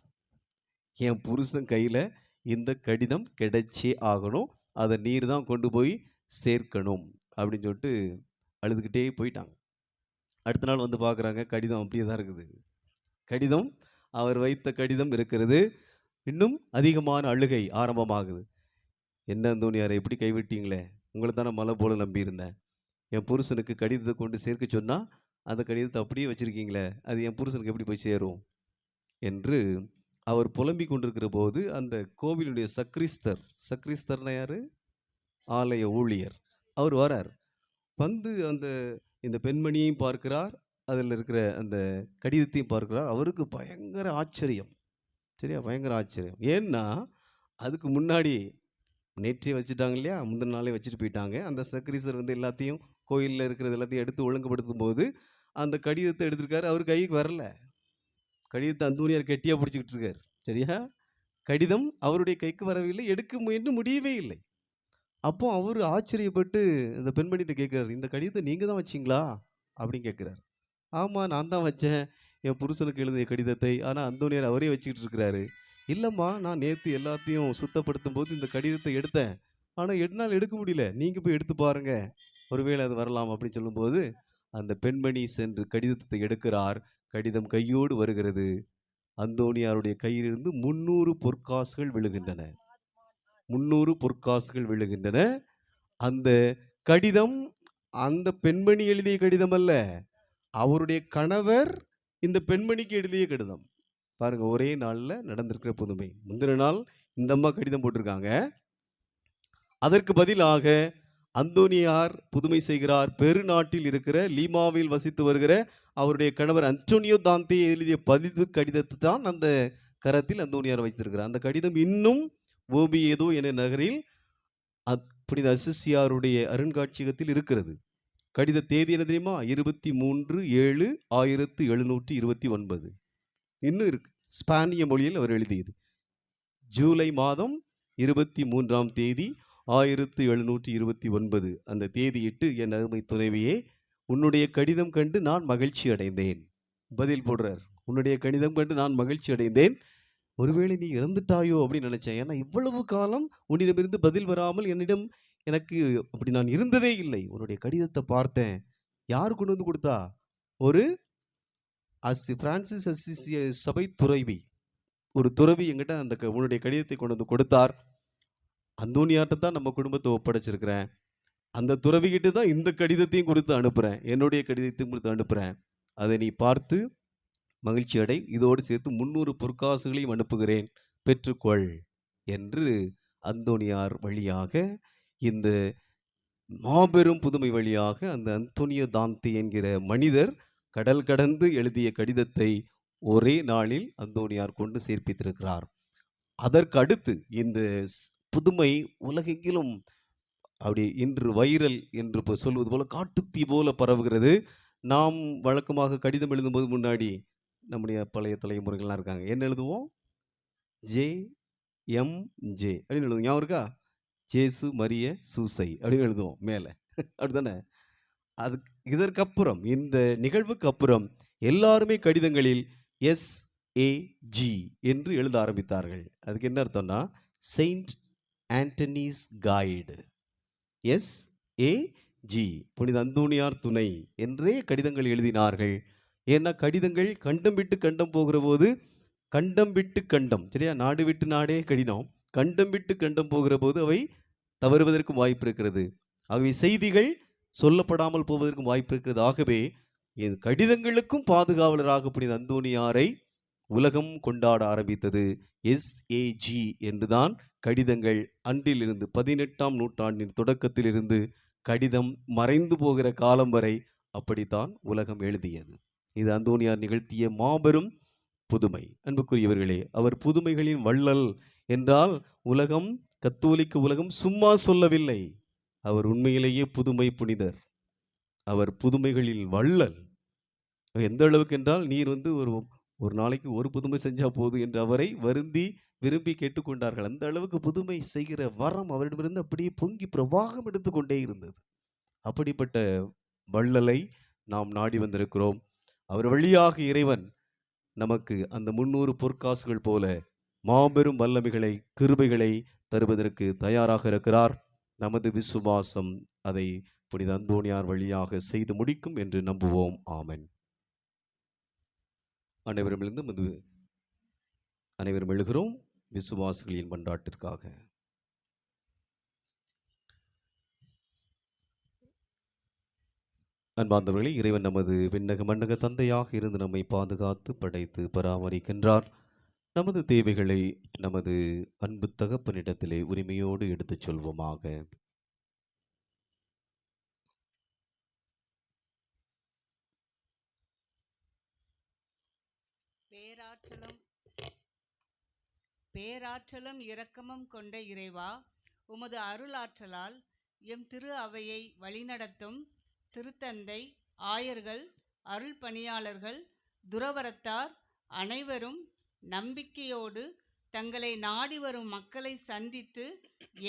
S4: என் புருஷன் கையில் இந்த கடிதம் கிடைச்சே ஆகணும், அதை நீர் தான் கொண்டு போய் சேர்க்கணும் அப்படின்னு சொல்லிட்டு அழுதுகிட்டே போயிட்டாங்க. அடுத்த நாள் வந்து பார்க்குறாங்க, கடிதம் அப்படியே தான் இருக்குது. கடிதம், அவர் வைத்த கடிதம் இருக்கிறது. இன்னும் அதிகமான அழுகை ஆரம்பமாகுது. என்ன அந்தோனியாரை எப்படி கைவிட்டீங்களே, உங்களை தானே மலை போல நம்பியிருந்தேன், என் புருஷனுக்கு கடிதத்தை கொண்டு சேர்க்க சொன்னால் அந்த கடிதத்தை அப்படியே வச்சுருக்கீங்களே, அது என் புருஷனுக்கு எப்படி போய் சேரும் என்று அவர் புலம்பிக் கொண்டிருக்கிற போது அந்த கோவிலுடைய சக்ரிஸ்தர்னா யார், ஆலய ஊழியர், அவர் வரார். வந்து இந்த பெண்மணியையும் பார்க்கிறார், அதில் இருக்கிற அந்த கடிதத்தையும் பார்க்கிறார். அவருக்கு பயங்கர ஆச்சரியம், சரியா, பயங்கர ஆச்சரியம். ஏன்னா அதுக்கு முன்னாடி நேற்றே வச்சுட்டாங்க இல்லையா, முந்தின நாளே வச்சுட்டு போயிட்டாங்க. அந்த சக்ரீசர் வந்து எல்லாத்தையும் கோயிலில் இருக்கிறது எல்லாத்தையும் எடுத்து ஒழுங்குபடுத்தும் போது அந்த கடிதத்தை எடுத்திருக்காரு, அவர் கைக்கு வரல. கடிதத்தை அந்தோனியார் கெட்டியாக பிடிச்சிக்கிட்டு இருக்கார், சரியா. கடிதம் அவருடைய கைக்கு வரவில்லை, எடுக்க முயன்று முடியவே இல்லை. அப்போ அவர் ஆச்சரியப்பட்டு இந்த பெண்மணிகிட்ட கேட்குறாரு, இந்த கடிதத்தை நீங்கள் தான் வச்சிங்களா அப்படின்னு கேட்குறாரு. ஆமாம், நான் தான் வச்சேன், என் புருஷனுக்கு எழுதிய கடிதத்தை. ஆனால் அந்தோனியார் அவரே வச்சுக்கிட்டு இருக்கிறாரு. இல்லைம்மா, நான் நேற்று எல்லாத்தையும் சுத்தப்படுத்தும் போது இந்த கடிதத்தை எடுத்தேன், ஆனால் என்னால் எடுக்க முடியல, நீங்கள் போய் எடுத்து பாருங்கள், ஒருவேளை அது வரலாம் அப்படின்னு சொல்லும்போது அந்த பெண்மணி சென்று கடிதத்தை எடுக்கிறார். கடிதம் கையோடு வருகிறது. அந்தோனியாருடைய கையிலிருந்து 300 பொற்காசுகள் விழுகின்றன. 300 பொற்காசுகள் விழுகின்றன. அந்த கடிதம் அந்த பெண்மணி எழுதிய கடிதம் அல்ல, அவருடைய கணவர் இந்த பெண்மணிக்கு எழுதிய கடிதம். பாருங்க, ஒரே நாளில் நடந்திருக்கிற புதுமை. முந்தின நாள் இந்த அம்மா கடிதம் போட்டிருக்காங்க, அதற்கு பதிலாக அந்தோனியார் புதுமை செய்கிறார். பெருநாட்டில் இருக்கிற லீமாவில் வசித்து வருகிற அவருடைய கணவர் அன்டோனியோ தாந்தே எழுதிய பதிவு கடிதத்தை தான் அந்த கரத்தில் அந்தோனியார் வைத்திருக்கிறார். அந்த கடிதம் இன்னும் ஓபியேதோ என நகரில் புனித அசிசியாருடைய அருங்காட்சியகத்தில் இருக்கிறது. கடித தேதி என்ன தெரியுமா, 23/7/1729. இன்னும் இருக்கு, ஸ்பானிய மொழியில் அவர் எழுதியது. ஜூலை மாதம் 23ஆம் தேதி 1729 அந்த தேதியிட்டு, என் அருமை துணைவியே, உன்னுடைய கடிதம் கண்டு நான் மகிழ்ச்சி அடைந்தேன். பதில் போடுறார், உன்னுடைய கடிதம் கண்டு நான் மகிழ்ச்சி அடைந்தேன். ஒருவேளை நீ இறந்துட்டாயோ அப்படின்னு நினைச்சேன். ஏன்னா இவ்வளவு காலம் உன்னிடமிருந்து பதில் வராமல் எனக்கு அப்படி நான் இருந்ததே இல்லை. உன்னுடைய கடிதத்தை பார்த்தேன். யார் கொண்டு வந்து கொடுத்தா? ஒரு பிரான்சிஸ் அசிசி சபை துறவி, ஒரு துறவி என்கிட்ட அந்த உன்னுடைய கடிதத்தை கொண்டு வந்து கொடுத்தார். அந்தோனியார்ட்ட தான் நம்ம குடும்பத்தை ஒப்படைச்சிருக்கிறேன். அந்த துறவிகிட்ட தான் இந்த கடிதத்தையும் கொடுத்து அனுப்புகிறேன், என்னுடைய கடிதத்தையும் கொடுத்து அனுப்புகிறேன். அதை நீ பார்த்து மகிழ்ச்சி அடை, இதோடு சேர்த்து 300 பொற்காசுகளையும் அனுப்புகிறேன், பெற்றுக்கொள் என்று அந்தோனியார் வழியாக, இந்த மாபெரும் புதுமை வழியாக அந்த அந்தோனியோ தாந்தே என்கிற மனிதர் கடல் கடந்து எழுதிய கடிதத்தை ஒரே நாளில் அந்தோனியார் கொண்டு சேர்ப்பித்திருக்கிறார். அதற்கு அடுத்து இந்த புதுமை உலகெங்கிலும் அப்படி இன்று வைரல் என்று சொல்வது போல காட்டுத்தீ போல பரவுகிறது. நாம் வழக்கமாக கடிதம் எழுதும்போது முன்னாடி நம்முடைய பழைய தலைமுறைகள்லாம் இருக்காங்க, என்ன எழுதுவோம்? JMJ அப்படின்னு எழுதுவோம், ஞாபகம் இருக்கா? ஜேசு மரிய சூசை அப்படின்னு எழுதுவோம் மேலே, அப்படித்தானே? இதற்கப்புறம், இந்த நிகழ்வுக்கு அப்புறம் எல்லாருமே கடிதங்களில் SAG என்று எழுத ஆரம்பித்தார்கள். அதுக்கு என்ன அர்த்தம்னா, செயின்ட் ஆண்டனிஸ் கைடு. SAG, புனித அந்தோனியார் துணை என்றே கடிதங்கள் எழுதினார்கள். ஏன்னா கடிதங்கள் கண்டம் விட்டு கண்டம் போகிற போது, கண்டம் விட்டு கண்டம், சரியா, நாடு விட்டு நாடே கடினம், கண்டம் விட்டு கண்டம் போகிற போது அவை தவறுவதற்கும் வாய்ப்பு இருக்கிறது. ஆகவே செய்திகள் சொல்லப்படாமல் போவதற்கும் வாய்ப்பு இருக்கிறது. ஆகவே என் கடிதங்களுக்கும் பாதுகாவலராக புனித அந்தோனியாரை உலகம் கொண்டாட ஆரம்பித்தது. SAG என்றுதான் கடிதங்கள் அன்றிலிருந்து 18ஆம் நூற்றாண்டின் தொடக்கத்திலிருந்து கடிதம் மறைந்து போகிற காலம் வரை அப்படித்தான் உலகம் எழுதியது. இது அந்தோனியார் நிகழ்த்திய மாபெரும் புதுமை. அன்புக்குரியவர்களே, அவர் புதுமைகளின் வள்ளல் என்றால் உலகம், கத்தோலிக்க உலகம் சும்மா சொல்லவில்லை. அவர் உண்மையிலேயே புதுமை புனிதர், அவர் புதுமைகளில் வள்ளல். எந்த அளவுக்கு என்றால், நீர் ஒரு ஒரு நாளைக்கு ஒரு புதுமை செஞ்சா போதும் என்று அவரை வருந்தி விரும்பி கேட்டுக்கொண்டார்கள். அந்த அளவுக்கு புதுமை செய்கிற வரம் அவரிடமிருந்து அப்படியே பொங்கி பிரவாகம் எடுத்துக்கொண்டே இருந்தது. அப்படிப்பட்ட வள்ளலை நாம் நாடி வந்திருக்கிறோம். அவர் வழியாக இறைவன் நமக்கு அந்த 300 பொற்காசுகள் போல மாபெரும் வல்லமைகளை, கிருபைகளை தருவதற்கு தயாராக இருக்கிறார். நமது விசுவாசம் அதை புனித அந்தோணியார் வழியாக செய்து முடிக்கும் என்று நம்புவோம். ஆமென். அனைவரும் எழுகிறோம் விசுவாசிகளின் மன்றாட்டிற்காக. அன்பார்ந்தவர்களே, இறைவன் நமது விண்ணக மண்ணக தந்தையாக இருந்து நம்மை பாதுகாத்து படைத்து பராமரிக்கின்றார். நமது தேவைகளை நமது அன்பு தகப்பனிடத்திலே உரிமையோடு எடுத்துச் சொல்வோமாக.
S8: பேராற்றலும் இரக்கமும் கொண்ட இறைவா, உமது அருளாற்றலால் எம் திரு அவையை வழிநடத்தும் திருத்தந்தை, ஆயர்கள், அருள் பணியாளர்கள், துறவரத்தார் அனைவரும் நம்பிக்கையோடு தங்களை நாடி வரும் மக்களை சந்தித்து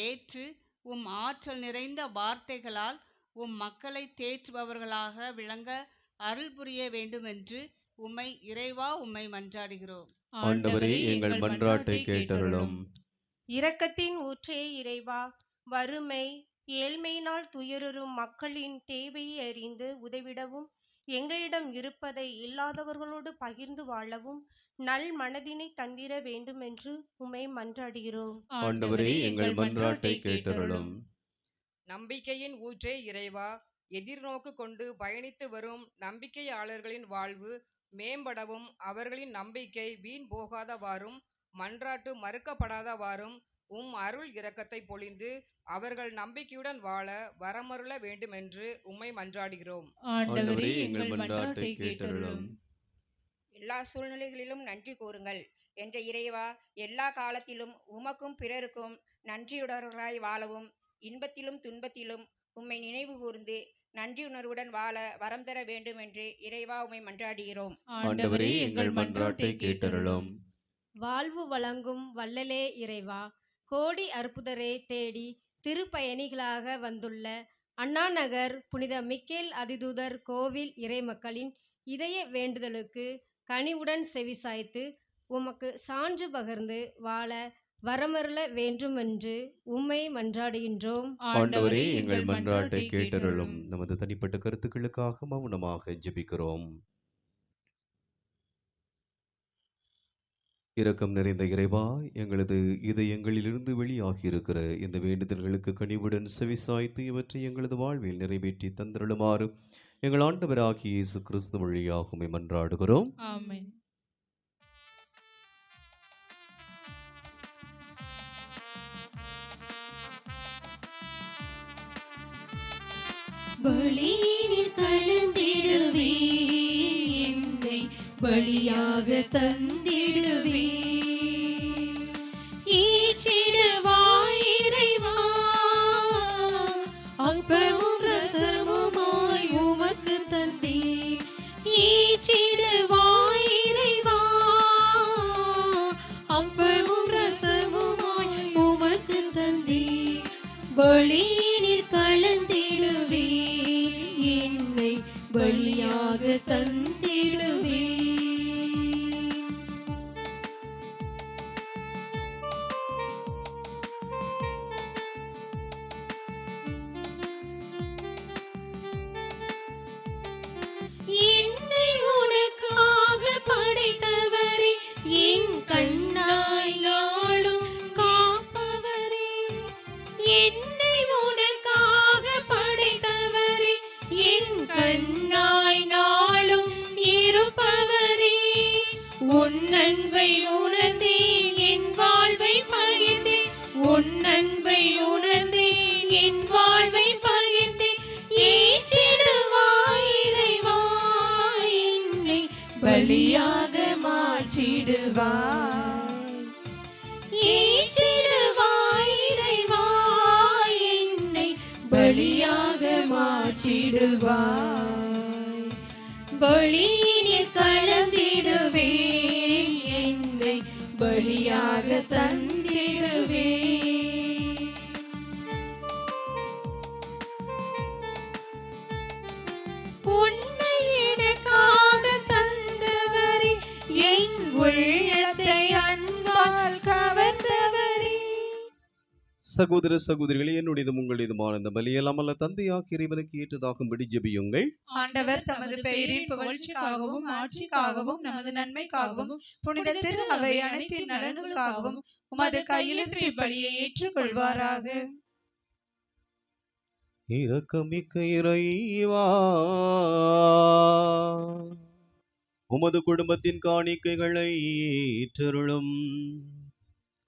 S8: ஏற்று உம் ஆற்றல் நிறைந்த வார்த்தைகளால் உம் மக்களை தேற்றுபவர்களாக விளங்க அருள் புரிய வேண்டுமென்று இறைவா உம்மை மன்றாடுகிறோம்.
S4: ஆண்டவரே, எங்கள் மன்றாட்டை கேட்டருளும்.
S9: இரக்கத்தின் ஊற்றே இறைவா, வறுமை ஏழ்மையினால் துயருறும் மக்களின் தேவையை அறிந்து உதவிடவும், எங்களிடம் இருப்பதை இல்லாதவர்களோடு பகிர்ந்து வாழவும் நல் மனதினை தந்திர வேண்டும் என்று உம்மை மன்றாடுகிறோம்.
S4: ஆண்டவரே, எங்கள் மன்றாட்டை கேட்டருளும்.
S10: நம்பிக்கையின் ஊற்றே இறைவா, எதிர்நோக்கு கொண்டு பயணித்து வரும் நம்பிக்கையாளர்களின் வாழ்வு மேம்படவும், அவர்களின் நம்பிக்கை வீண் போகாதவாறும் மன்றாட்டு மறுக்கப்படாதவாறும் உம் அருள் இரக்கத்தை பொழிந்து அவர்கள் நம்பிக்கையுடன் வாழ வரமருள வேண்டுமென்று உம்மை மன்றாடுகிறோம்.
S3: ஆண்டவரே, எங்கள் மன்றாட்டை கேட்டருளும்.
S6: எல்லா சூழ்நிலைகளிலும் நன்றி கூறுங்கள் என்ற இறைவா, எல்லா காலத்திலும் உமக்கும் பிறருக்கும் நன்றியுடர்களாய் வாழவும், இன்பத்திலும் துன்பத்திலும் உம்மை நினைவு கூர்ந்து நன்றியுணர்வுடன் வாழ வரம் தர வேண்டும் என்று இறைவா உம்மை மன்றாடுகிறோம்.
S3: ஆண்டவரே, எங்கள் மன்றாட்டை கேட்டருளும்.
S9: வாழ்வு வழங்கும் வள்ளலே இறைவா, கோடி அற்புதரை தேடி திருப்பயணிகளாக வந்துள்ள அண்ணா நகர் புனித மிக்கேல் அதிதூதர் கோவில் இறைமக்களின் இதய வேண்டுதலுக்கு கனிவுடன் செவிசாய்த்து உமக்கு சான்று பகர்ந்து வாழ வரமருள வேண்டுமென்று உம்மை மன்றாடுகின்றோம்.
S4: ஆண்டவரே, எங்கள் மன்றாட்டை கேட்டருளும். நமது தனிப்பட்ட கருத்துக்களுக்காக மௌனமாக ஜெபிக்கிறோம். இரக்கம் நிறைந்த இறைவா, எங்களது இதயங்களிலிருந்து வெளியாகி இருக்கிற இந்த வேண்டுதல்களுக்கு கனிவுடன் செவிசாய்த்து இவற்றை எங்களது வாழ்வில் நிறைவேற்றி தந்திருளுமாறு எங்கள் ஆண்டவராகிய இயேசு கிறிஸ்து வழியாக உம்மை மன்றாடுகிறோம்.
S3: ஆமென். பலியினில் கலந்திடுவே, என்னை பலியாக தந்திடுவே. ஈச்சிடுவாய் இறைவா, அப்பமும் ரசமுமாய் உமக்கு தந்தேன். ஈச்சிடுவாய் இறைவா, அப்பமும் ரசமுமாய் உமக்கு தந்தேன். பலியினில் கலந்திடுவே, என்னை பலியாக தந்திடுவே. என்னை உனக்காக படைத்தவரே, என் கண்ணாய் நாளும் காப்பவரே. என்னை உனக்காக படைத்தவரே, என் கண்ணாய் நாளும் இருப்பவரே. உன் அன்பை உணர்ந்தேன், என் வாழ்வை பகிர்ந்தேன். உன் அன்பை உணர்ந்தேன், என் வாழ்வை பகிர்ந்தேன். ஏற்றிடுவாய் இறைவா, என்னை பலியாக மாற்றிடுவாய். ஏற்றிடுவாய் இறைவா, என்னை பலியாக மாற்றிடுவாய். பலியின் பலியில் கலந்திடுவேன், என்னை பலியாக தந்திடுவேன். உன்னை எனக்காக தந்தவரே, என் உள்ளத்தை அன்பால் கவர்ந்தவரே.
S4: சகோதர சகோதரிகளே, என்னுடையதும் உங்களுடையதுமான இந்த பலியெல்லாம் அல்ல தந்தையாகிய இறைவனுக்கு ஏற்றதாகும்படி ஜெபியுங்கள்.
S3: ஆண்டவர் தமது பெயரின் புகழ்ச்சிக்காகவும் ஆட்சிக்காகவும் நமது நன்மைக்காகவும் புனித திரு அவை அனைத்தின் நலன்களுக்காகவும் உமது கையிலிருந்து பலியை ஏற்றுக்கொள்வாராக.
S4: இரக்கமிக்க இறைவா, உமது குடும்பத்தின் காணிக்கைகளை ஏற்றருளும்.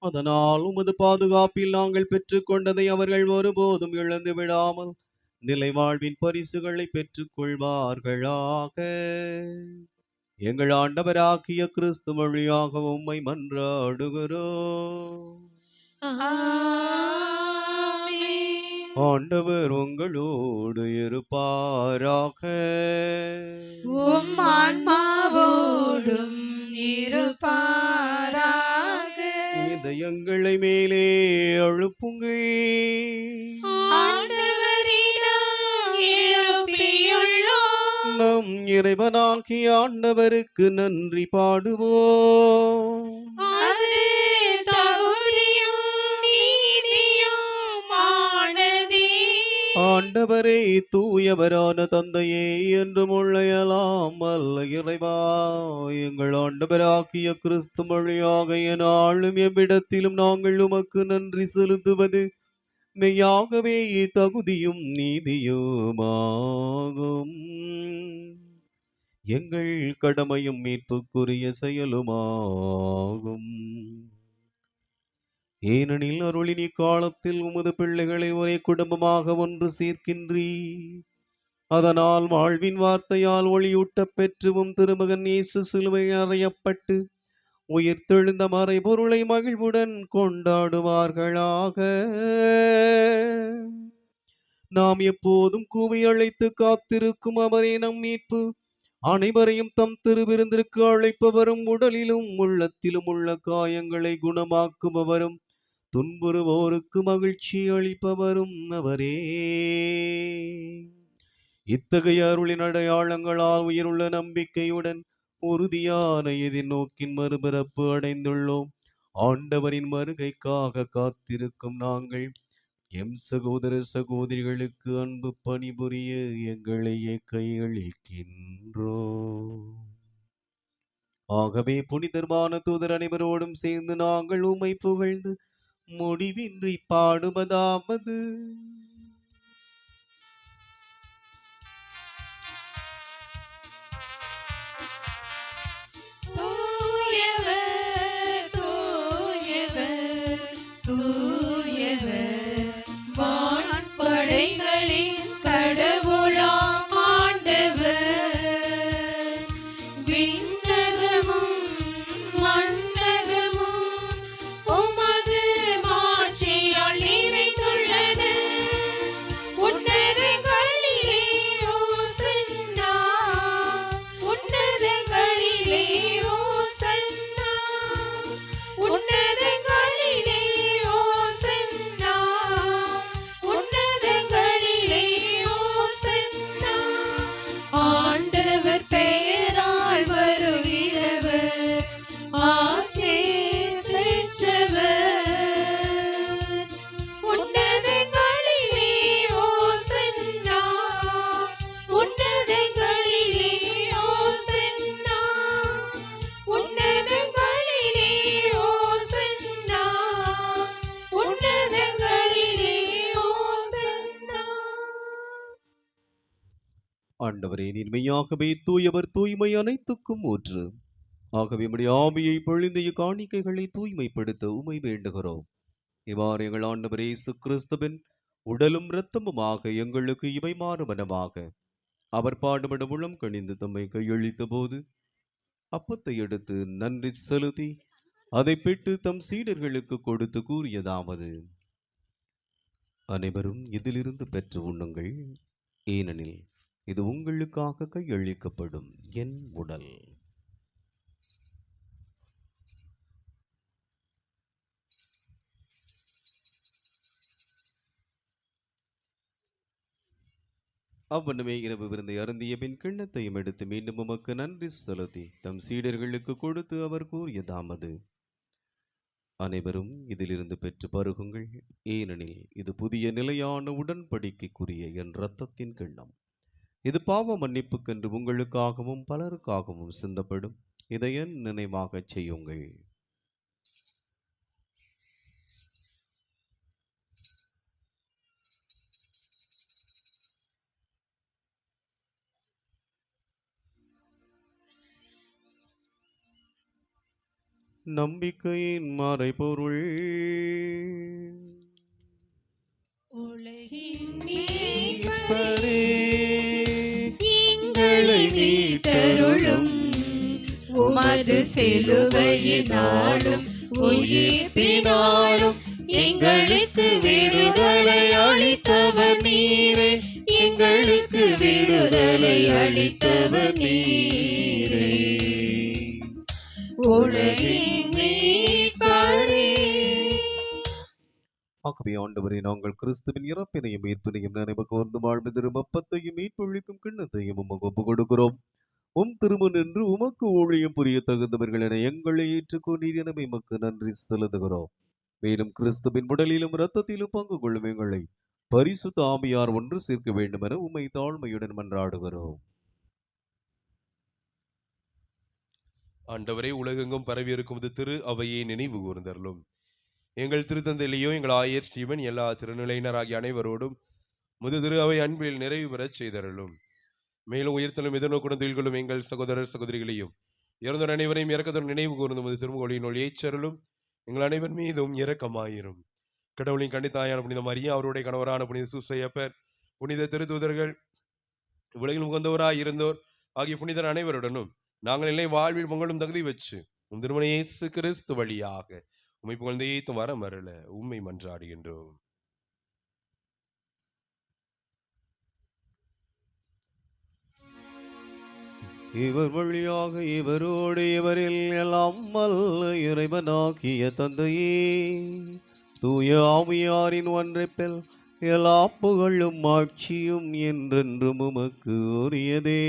S4: அதனால் உமது பாதுகாப்பில் நாங்கள் பெற்றுக்கொண்டதை அவர்கள் ஒருபோதும் இழந்து விடாமல் நிலை வாழ்வின் பரிசுகளை பெற்றுக் கொள்வார்களாக. எங்கள் ஆண்டவராகிய கிறிஸ்து வழியாக உம்மை மன்றாடுகிறோம். ஆண்டவர் உங்களோடு இருப்பாராக.
S3: உம் ஆன்மாவோடும் இருப்பாராக.
S4: இதயங்களை மேலே எழுப்புங்கள்.
S3: ஆண்டவரிடம் எழுப்பியுள்ளோம்.
S4: நம் இறைவனாகிய ஆண்டவருக்கு நன்றி பாடுவோம்.
S3: அது தகுதியும் நீதியுமானதே.
S4: ஆண்டவரே, தூயவரான தந்தையே, என்றும் உள்ளையலாம் அல்ல இறைவா, எங்கள் ஆண்டவராகிய கிறிஸ்து வழியாக என்னாலும் எவ்விடத்திலும் நாங்கள் உமக்கு நன்றி செலுத்துவது மெய்யாகவே தகுதியும் நீதியுமாகும். எங்கள் கடமையும் மீட்புக்குரிய செயலுமாகும். ஏனெனில் அருளின் இக்காலத்தில் உமது பிள்ளைகளை ஒரே குடும்பமாக ஒன்று சேர்க்கின்றீர். அதனால் வாழ்வின் வார்த்தையால் ஒளியூட்டப் பெற்றுவும் திருமகன் இயேசு சிலுவையில் அறையப்பட்டு உயிர்த்தெழுந்த மறைபொருளை மகிழ்வுடன் கொண்டாடுவார்களாக. நாம் எப்போதும் கூவி அழைத்து காத்திருக்கும் அவரே நம் மீட்பு. அனைவரையும் தம் திருவிருந்திற்கு அழைப்பவரும், உடலிலும் உள்ளத்திலும் உள்ள காயங்களை குணமாக்குபவரும், துன்புறுவோருக்கு மகிழ்ச்சி அளிப்பவரும் அவரே. இத்தகைய அருளின் அடையாளங்களால் உயிருள்ள நம்பிக்கையுடன் உறுதியான எதிர்நோக்கின் மறுபிறப்பு அடைந்துள்ளோம். ஆண்டவரின் வருகைக்காக காத்திருக்கும் நாங்கள் எம் சகோதர சகோதரிகளுக்கு அன்பு பணிபுரிய எங்களையே கையளிக்கின்றோம். ஆகவே புனிதர்மான தூதர் அனைவரோடும் சேர்ந்து நாங்கள் உம்மை புகழ்ந்து முடிவின்றி பாடுவதாவது:
S3: தூயவர், தூயவர், தூயவர், வான்படைகளின் கடவுளாம் ஆண்டவர். விண்ணகமும் மண்ணகமும் உமது மாட்சியால் நிறைந்துள்ளன. உன்னதங்களிலே ஓசன்னா, உன்னதங்களிலே ஓசன்னா, உன்னதங்களிலே ஓசன்னா, உன்னதங்களிலே ஓசன்னா. ஆண்டவர் பெயரால் வருகிறவர் ஆசீர் பெற்றவர். உன்னதங்களிலே ஓசன்னா, உன்னதங்களிலே ஓசன்னா, உன்னதங்களிலே ஓசன்னா, உன்னதங்களிலே ஓசன்னா.
S4: ஆண்டவரே, நீர் மெய்யாகவே தூயவர், தூய்மை அனைத்துக்கும் ஊற்று. ஆகவே உம்முடைய ஆவியை பொழிந்து காணிக்கைகளை தூய்மைப்படுத்த உம்மை வேண்டுகிறோம். இவ்வாறு எங்கள் ஆண்டவர் இயேசு கிறிஸ்துவின் உடலும் இரத்தமுமாக எங்களுக்கு இவை மாறுவனமாக. அவர் பாடுபட உளம் கணிந்து தம்மை கையளித்த போது அப்பத்தை எடுத்து நன்றி செலுத்தி அதை பெற்று தம் சீடர்களுக்கு கொடுத்து கூறியதாவது: அனைவரும் இதிலிருந்து பெற்று உண்ணுங்கள். ஏனெனில் இது உங்களுக்காக கையளிக்கப்படும் என் உடல். அவ்வண்ணமே இரவு விருந்தை அருந்திய பின் கிண்ணத்தையும் எடுத்து மீண்டும் உமக்கு நன்றி செலுத்தி தம் சீடர்களுக்கு கொடுத்து அவர் கூறியதாவது: அனைவரும் இதிலிருந்து பெற்று பருகுங்கள், ஏனெனில் இது புதிய நிலையான உடன்படிக்கைக்குரிய என் இரத்தத்தின் கிண்ணம். இது பாவ மன்னிப்புக்கென்று உங்களுக்காகவும் பலருக்காகவும் சிந்தப்படும். இதை என் நினைவாகச் செய்யுங்கள். நம்பிக்கையின் மறைபொருள்.
S3: உலகின்
S1: மீட்பரே, எங்களை மீட்டருளும். உமது சிலுவையினாலும் உயிர்ப்பினாலும் எங்களுக்கு விடுதலை அளித்தவர் நீரே. எங்களுக்கு விடுதலை அளித்தவர் நீரே. உலகின் மீட்பரே.
S4: ஆகவே ஆண்டவரே, நாங்கள் கிறிஸ்துவின் இறப்பினையும் மீட்பினையும் நினைவு கூர்ந்து வாழ்வு தரும் அப்பத்தையும் மீட்பொழிக்கும் கிண்ணத்தையும் உமக்கு ஒப்புக் கொடுக்கிறோம். உம் திருமண் நின்று உமக்கு ஊழியம் புரிய தகுந்தவர்கள் என எங்களை ஏற்றுக்கொண்டீர். எனவே உமக்கு நன்றி செலுத்துகிறோம். மேலும் கிறிஸ்துவின் உடலிலும் இரத்தத்திலும் பங்கு கொள்ளும் எங்களை பரிசுத்த ஆவியார் ஒன்று சேர்க்க வேண்டும் என உம்மை தாழ்மையுடன் மன்றாடுகிறோம்.
S7: ஆண்டவரே, உலகெங்கும் பரவியிருக்கும் திரு அவையை நினைவு கூர்ந்தருளும். எங்கள் திருத்தந்தையிலேயோ எங்கள் ஆயர் ஸ்டீவன் எல்லா திருநிலையினராகிய அனைவரோடும் முது திரு அவை அன்பில் நிறைவு பெறச் செய்தருளும். மேலும் உயிர்த்தலும் எதிர்நோக்குடன் தொழில் கொள்ளும் எங்கள் சகோதரர் சகோதரிகளையும் இறந்தோர் அனைவரையும் இறக்கத்துடன் நினைவு கூர்ந்து முது திருமுகொழியினுள் ஏற்றருளும். எங்கள் அனைவர் மீதும் இரக்கமாயிரும். கடவுளின் கண்டித்தாயான புனித மரியா, அவருடைய கணவரான புனித சூசையப்பர், புனித திருத்தூதர்கள், உலகில் உகந்தவராய் இருந்தோர் ஆகிய புனிதர் அனைவருடனும் நாங்கள் இல்லை வாழ்வில் பொங்கலும் தகுதி வச்சு உம் திருமண இயேசு கிறிஸ்து வழியாக உம்மை புகழ்ந்தேத்தும் வரம் வரல உம்மை மன்றாடுகின்றோம்.
S4: இவர் வழியாக இவரோடு இவரில் எல்லாம் வல்ல இறைவனாகிய தந்தையே, தூய ஆவியாரின் ஒன்றைப்பில் எல்லா புகழும் ஆட்சியும் என்றென்றும் உமக்கு உரியதே.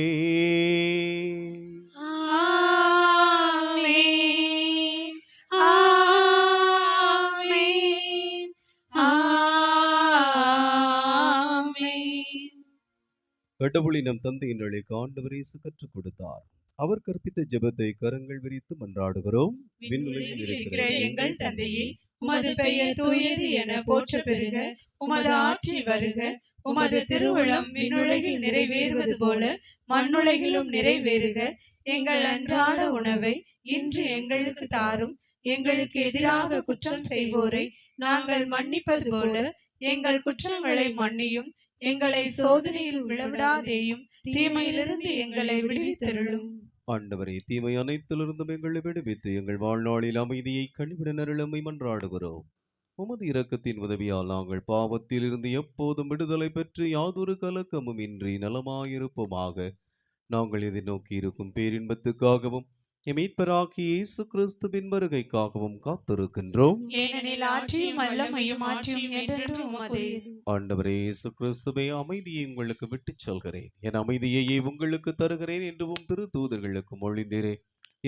S4: கடவுளை நம் தந்தையின் அழைக்க ஆண்டவர் இயேசு கற்றுக் கொடுத்தார். அவர் கற்பித்த ஜெபத்தை கரங்கள் விரித்து மன்றாடுகிறோம்.
S3: விண்ணுலகில் இருக்கிற எங்கள் தந்தையே, உமது பெயர் தூயது என போற்ற பெறுக. உமது ஆட்சி வருக. உமது திருவுளம் விண்ணுலகில் நிறைவேறுவது போல மண்ணுலகிலும் நிறைவேறுக. எங்கள் அன்றாட உணவை இன்று எங்களுக்கு தாரும். எங்களுக்கு எதிராக குற்றம் செய்வோரை நாங்கள் மன்னிப்பது போல எங்கள் குற்றங்களை மன்னியும். எங்களை சோதனையில் விழவிடாதேயும், தீமையிலிருந்து எங்களை விடுவித்தருளும்.
S4: ஆண்டவரே, தீமை அனைத்திலிருந்தும் எங்களை விடுவித்து எங்கள் வாழ்நாளில் அமைதியை கனிவிட நருளமை மன்றாடுகிறோம். உமது இரக்கத்தின் உதவியால் நாங்கள் பாவத்தில் இருந்து எப்போதும் விடுதலை பெற்று யாதொரு கலக்கமும் இன்றி நலமாயிருப்போமாக. நாங்கள் இதை நோக்கி இருக்கும் பேரின்பத்துக்காகவும் மீட்பராகிய இயேசு கிறிஸ்துவின் வருகைக்காகவும் காத்திருக்கின்றோம்.
S3: ஏனெனில் ஆட்சியும் வல்லமையும் மாற்றியும் என்றென்றும் உமதே.
S4: ஆண்டவரே இயேசு கிறிஸ்துவே, அமைதியை உங்களுக்கு விட்டுச் செல்கிறேன், என் அமைதியையே உங்களுக்கு தருகிறேன் என்றும் திரு தூதர்களுக்கு மொழிந்தீரே.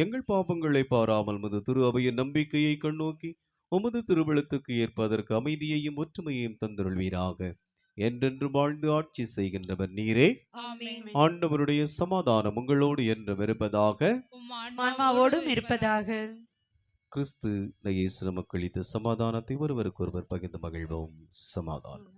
S4: எங்கள் பாவங்களை பாராமல் முது திரு அவையின் நம்பிக்கையை கண்ணோக்கி உமது திருவிழத்துக்கு ஏற்பதற்கு அமைதியையும் ஒற்றுமையையும் தந்தருள்வீராக. என்றென்று வாழ்ந்து ஆட்சி செய்கின்றவர் நீரே. ஆண்டவருடைய சமாதானம் உங்களோடு என்றும் இருப்பதாக.
S3: ஆன்மாவோடும் இருப்பதாக.
S4: கிறிஸ்து இயேசு நமக்கு அளித்த சமாதானத்தை ஒருவருக்கு ஒருவர் பகிர்ந்து மகிழ்வோம். சமாதானம்.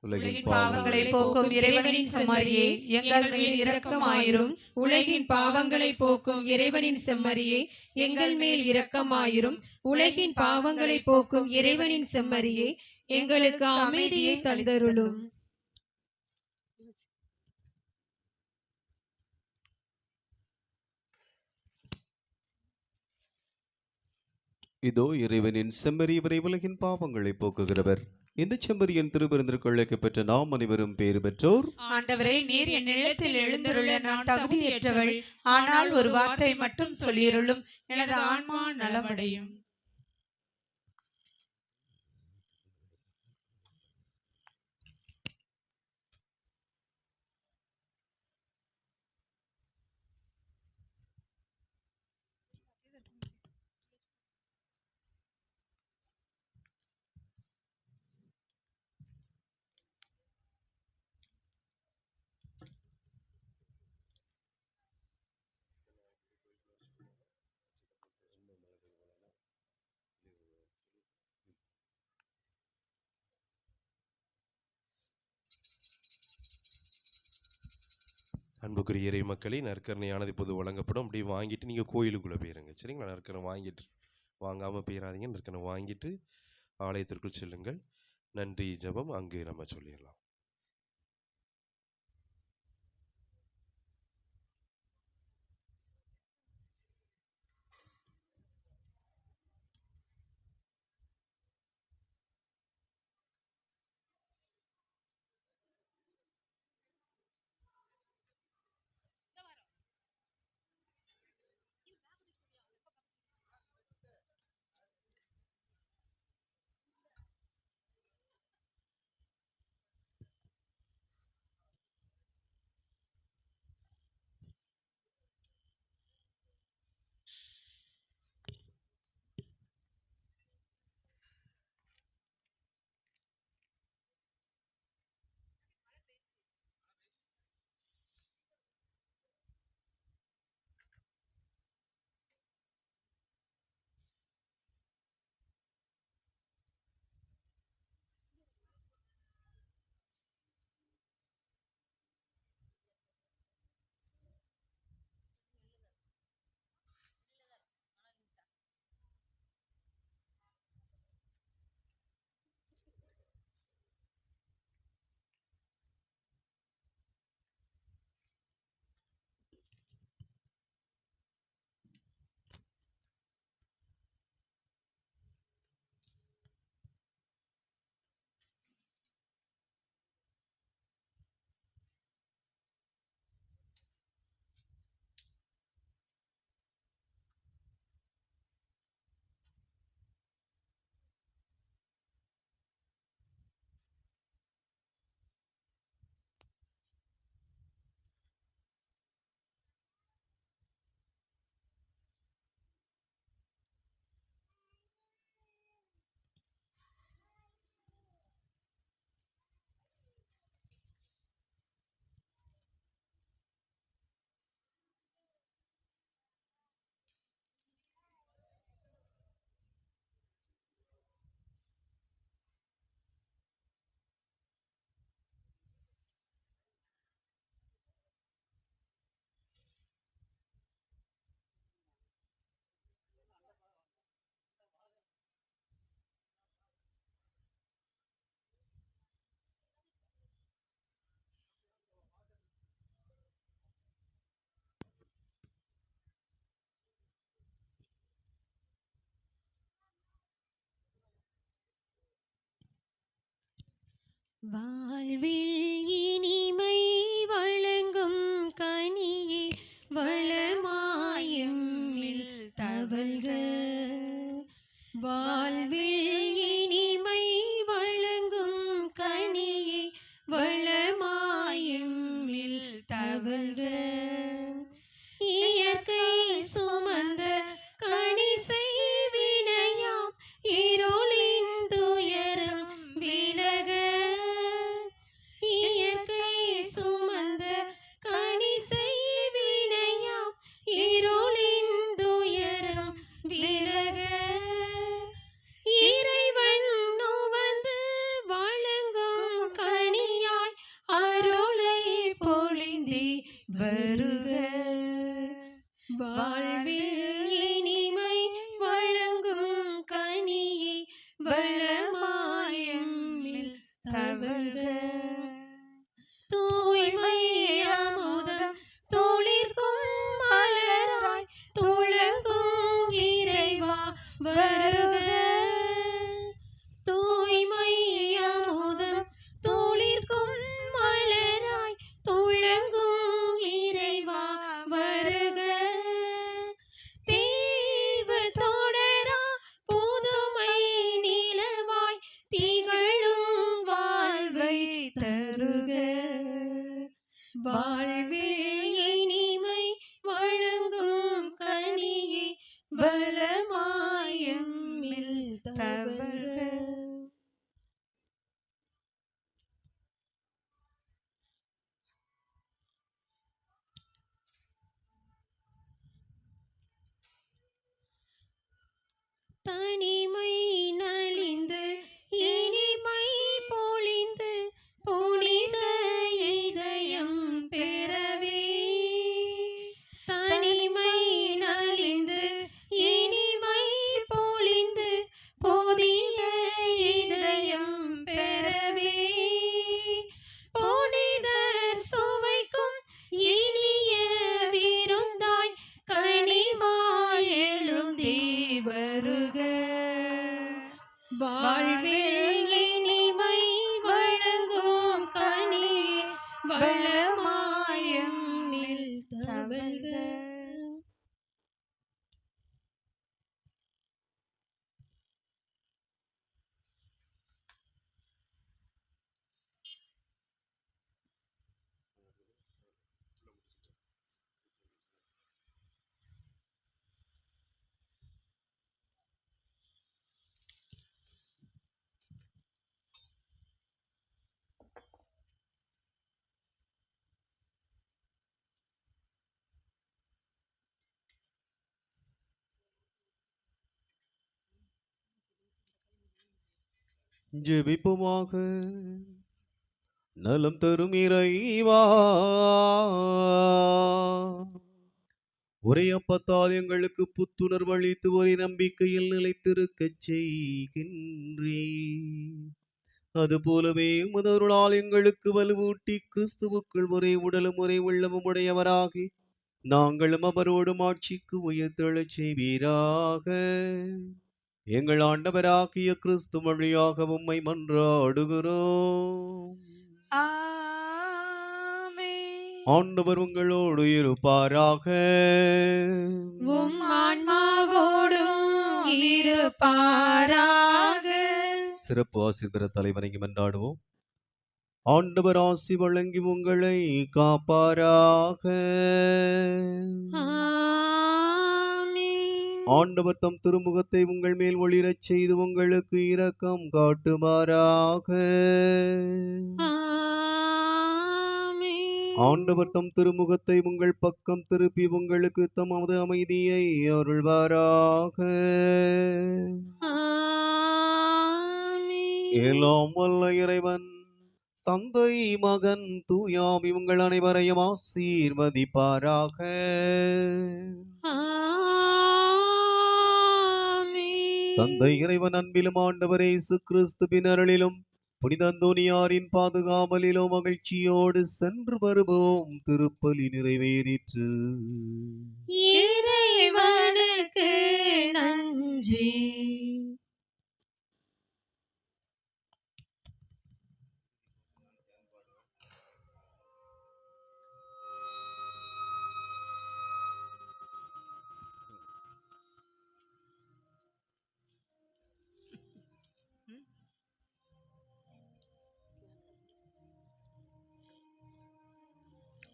S3: உலகின் பாவங்களை போக்கும் இறைவனின் செம்மறியே, எங்கள் மேல் இரக்கமாயிரும். உலகின் பாவங்களை போக்கும் இறைவனின் செம்மறியே, எங்கள் மேல் இரக்கமாயிரும். உலகின் பாவங்களை போக்கும் இறைவனின் செம்மறியே, எங்களுக்கு அமைதியை தந்தருளும்.
S4: இதோ இறைவனின் செம்மறி, இவரை உலகின் பாவங்களை போக்குகிறவர். இந்த செம்மறியின் திருவிருந்திற்கு அழைக்கப்பட்ட நாம் அனைவரும் பேறு பெற்றோர்.
S3: ஆண்டவரே, நீர் என் இல்லத்தில் எழுந்தருள நான் தகுதியற்றவள். ஆனால் ஒரு வார்த்தை மட்டும் சொல்லியருளும், எனது ஆன்மா நலமடையும்.
S11: அன்புக்குரிய இறை மக்களே, நற்கரணையானது இப்போது வழங்கப்படும். அப்படி வாங்கிட்டு நீங்கள் கோயிலுக்குள்ளே போயிருங்க, சரிங்களா? நற்கரணை வாங்கிட்டு வாங்காமல் போயிடாதீங்க. நற்கரணை வாங்கிட்டு ஆலயத்திற்குள் செல்லுங்கள். நன்றி ஜெபம் அங்கு நம்ம சொல்லிடலாம்.
S1: வாழ்வில் இனிமை வழங்கும் கனியே வளமாயும்மில் தவழ்க. வாழ்வில் இனிமை வழங்கும் கனியே வளமாயும்மில் தவழ்க. இயற்கை சுமந்த கனி செய்வினையாம் இருளின் துயரம் விலக. இயற்கை சுமந்த கனி செய்வினையாம் இருளின் துயரம் விலக. இறைவன் வந்து வழங்கும் கனியாய் அருளை பொழிந்தே வாழ்வில் இனிமை வழங்கும் கனியே பலமாயம்மில் தவழ்க. தனிமை நலிந்து இனிமை பொழிந்து புனித இதயம் பெறவே. தனிமை நலிந்து இனிமை பொழிந்து புதிய இதயம் பெறவே. புனிதர் சுவைக்கும் இனிய விருந்தாய் கனிமாய் எழுந்தே வருக. வாழ்வில் இனிமை வழங்கும் கனியே வளமாயம்மில் தவழ்க.
S4: ஜெபிப்போமாக. நலம் தரும் இறைவா, ஒரே அப்பத்தால் எங்களுக்கு புத்துணர்வு அளித்து ஒரே நம்பிக்கையில் நிலைத்திருக்கச் செய்கின்றே. அதுபோலவே முதருளால் எங்களுக்கு வலுவூட்டி கிறிஸ்துவுக்குள் ஒரே உடலும் ஒரே உள்ளமும் உடையவராகி நாங்களும் அவரோடும் ஆட்சிக்கு உயர்த்தெழச் செய்வீராக. எங்கள் ஆண்டவராகிய கிறிஸ்து வழியாக உம்மை மன்றாடுகிறோம். ஆண்டவர் உங்களோடு இருப்பாராக.
S1: உம் ஆன்மாவோடும் இருப்பாராக.
S4: சிறப்பு ஆசி பெற தலைவணங்கி மன்றாடுவோம். ஆண்டவர் ஆசி வழங்கி உங்களை காப்பாராக. ஆண்டவர் தம் திருமுகத்தை உங்கள் மேல் ஒளிரச் செய்து உங்களுக்கு இரக்கம் காட்டுமாறாக. ஆண்டவர் தம் திருமுகத்தை உங்கள் பக்கம் திருப்பி உங்களுக்கு தமது அமைதியை அருள்வாராக. எல்லாம் வல்ல இறைவன் தந்தை மகன் தூயாவி உங்கள் அனைவரையும் ஆசீர்வதிப்பாராக. தந்தை இறைவன் அன்பிலும் ஆண்டவர் இயேசு கிறிஸ்துவின் அருளிலும் புனித அந்தோனியாரின் பாதுகாவலிலும் மகிழ்ச்சியோடு சென்று வருவோம். திருப்பலி நிறைவேறிற்று.
S1: இறைவனுக்கு நன்றி.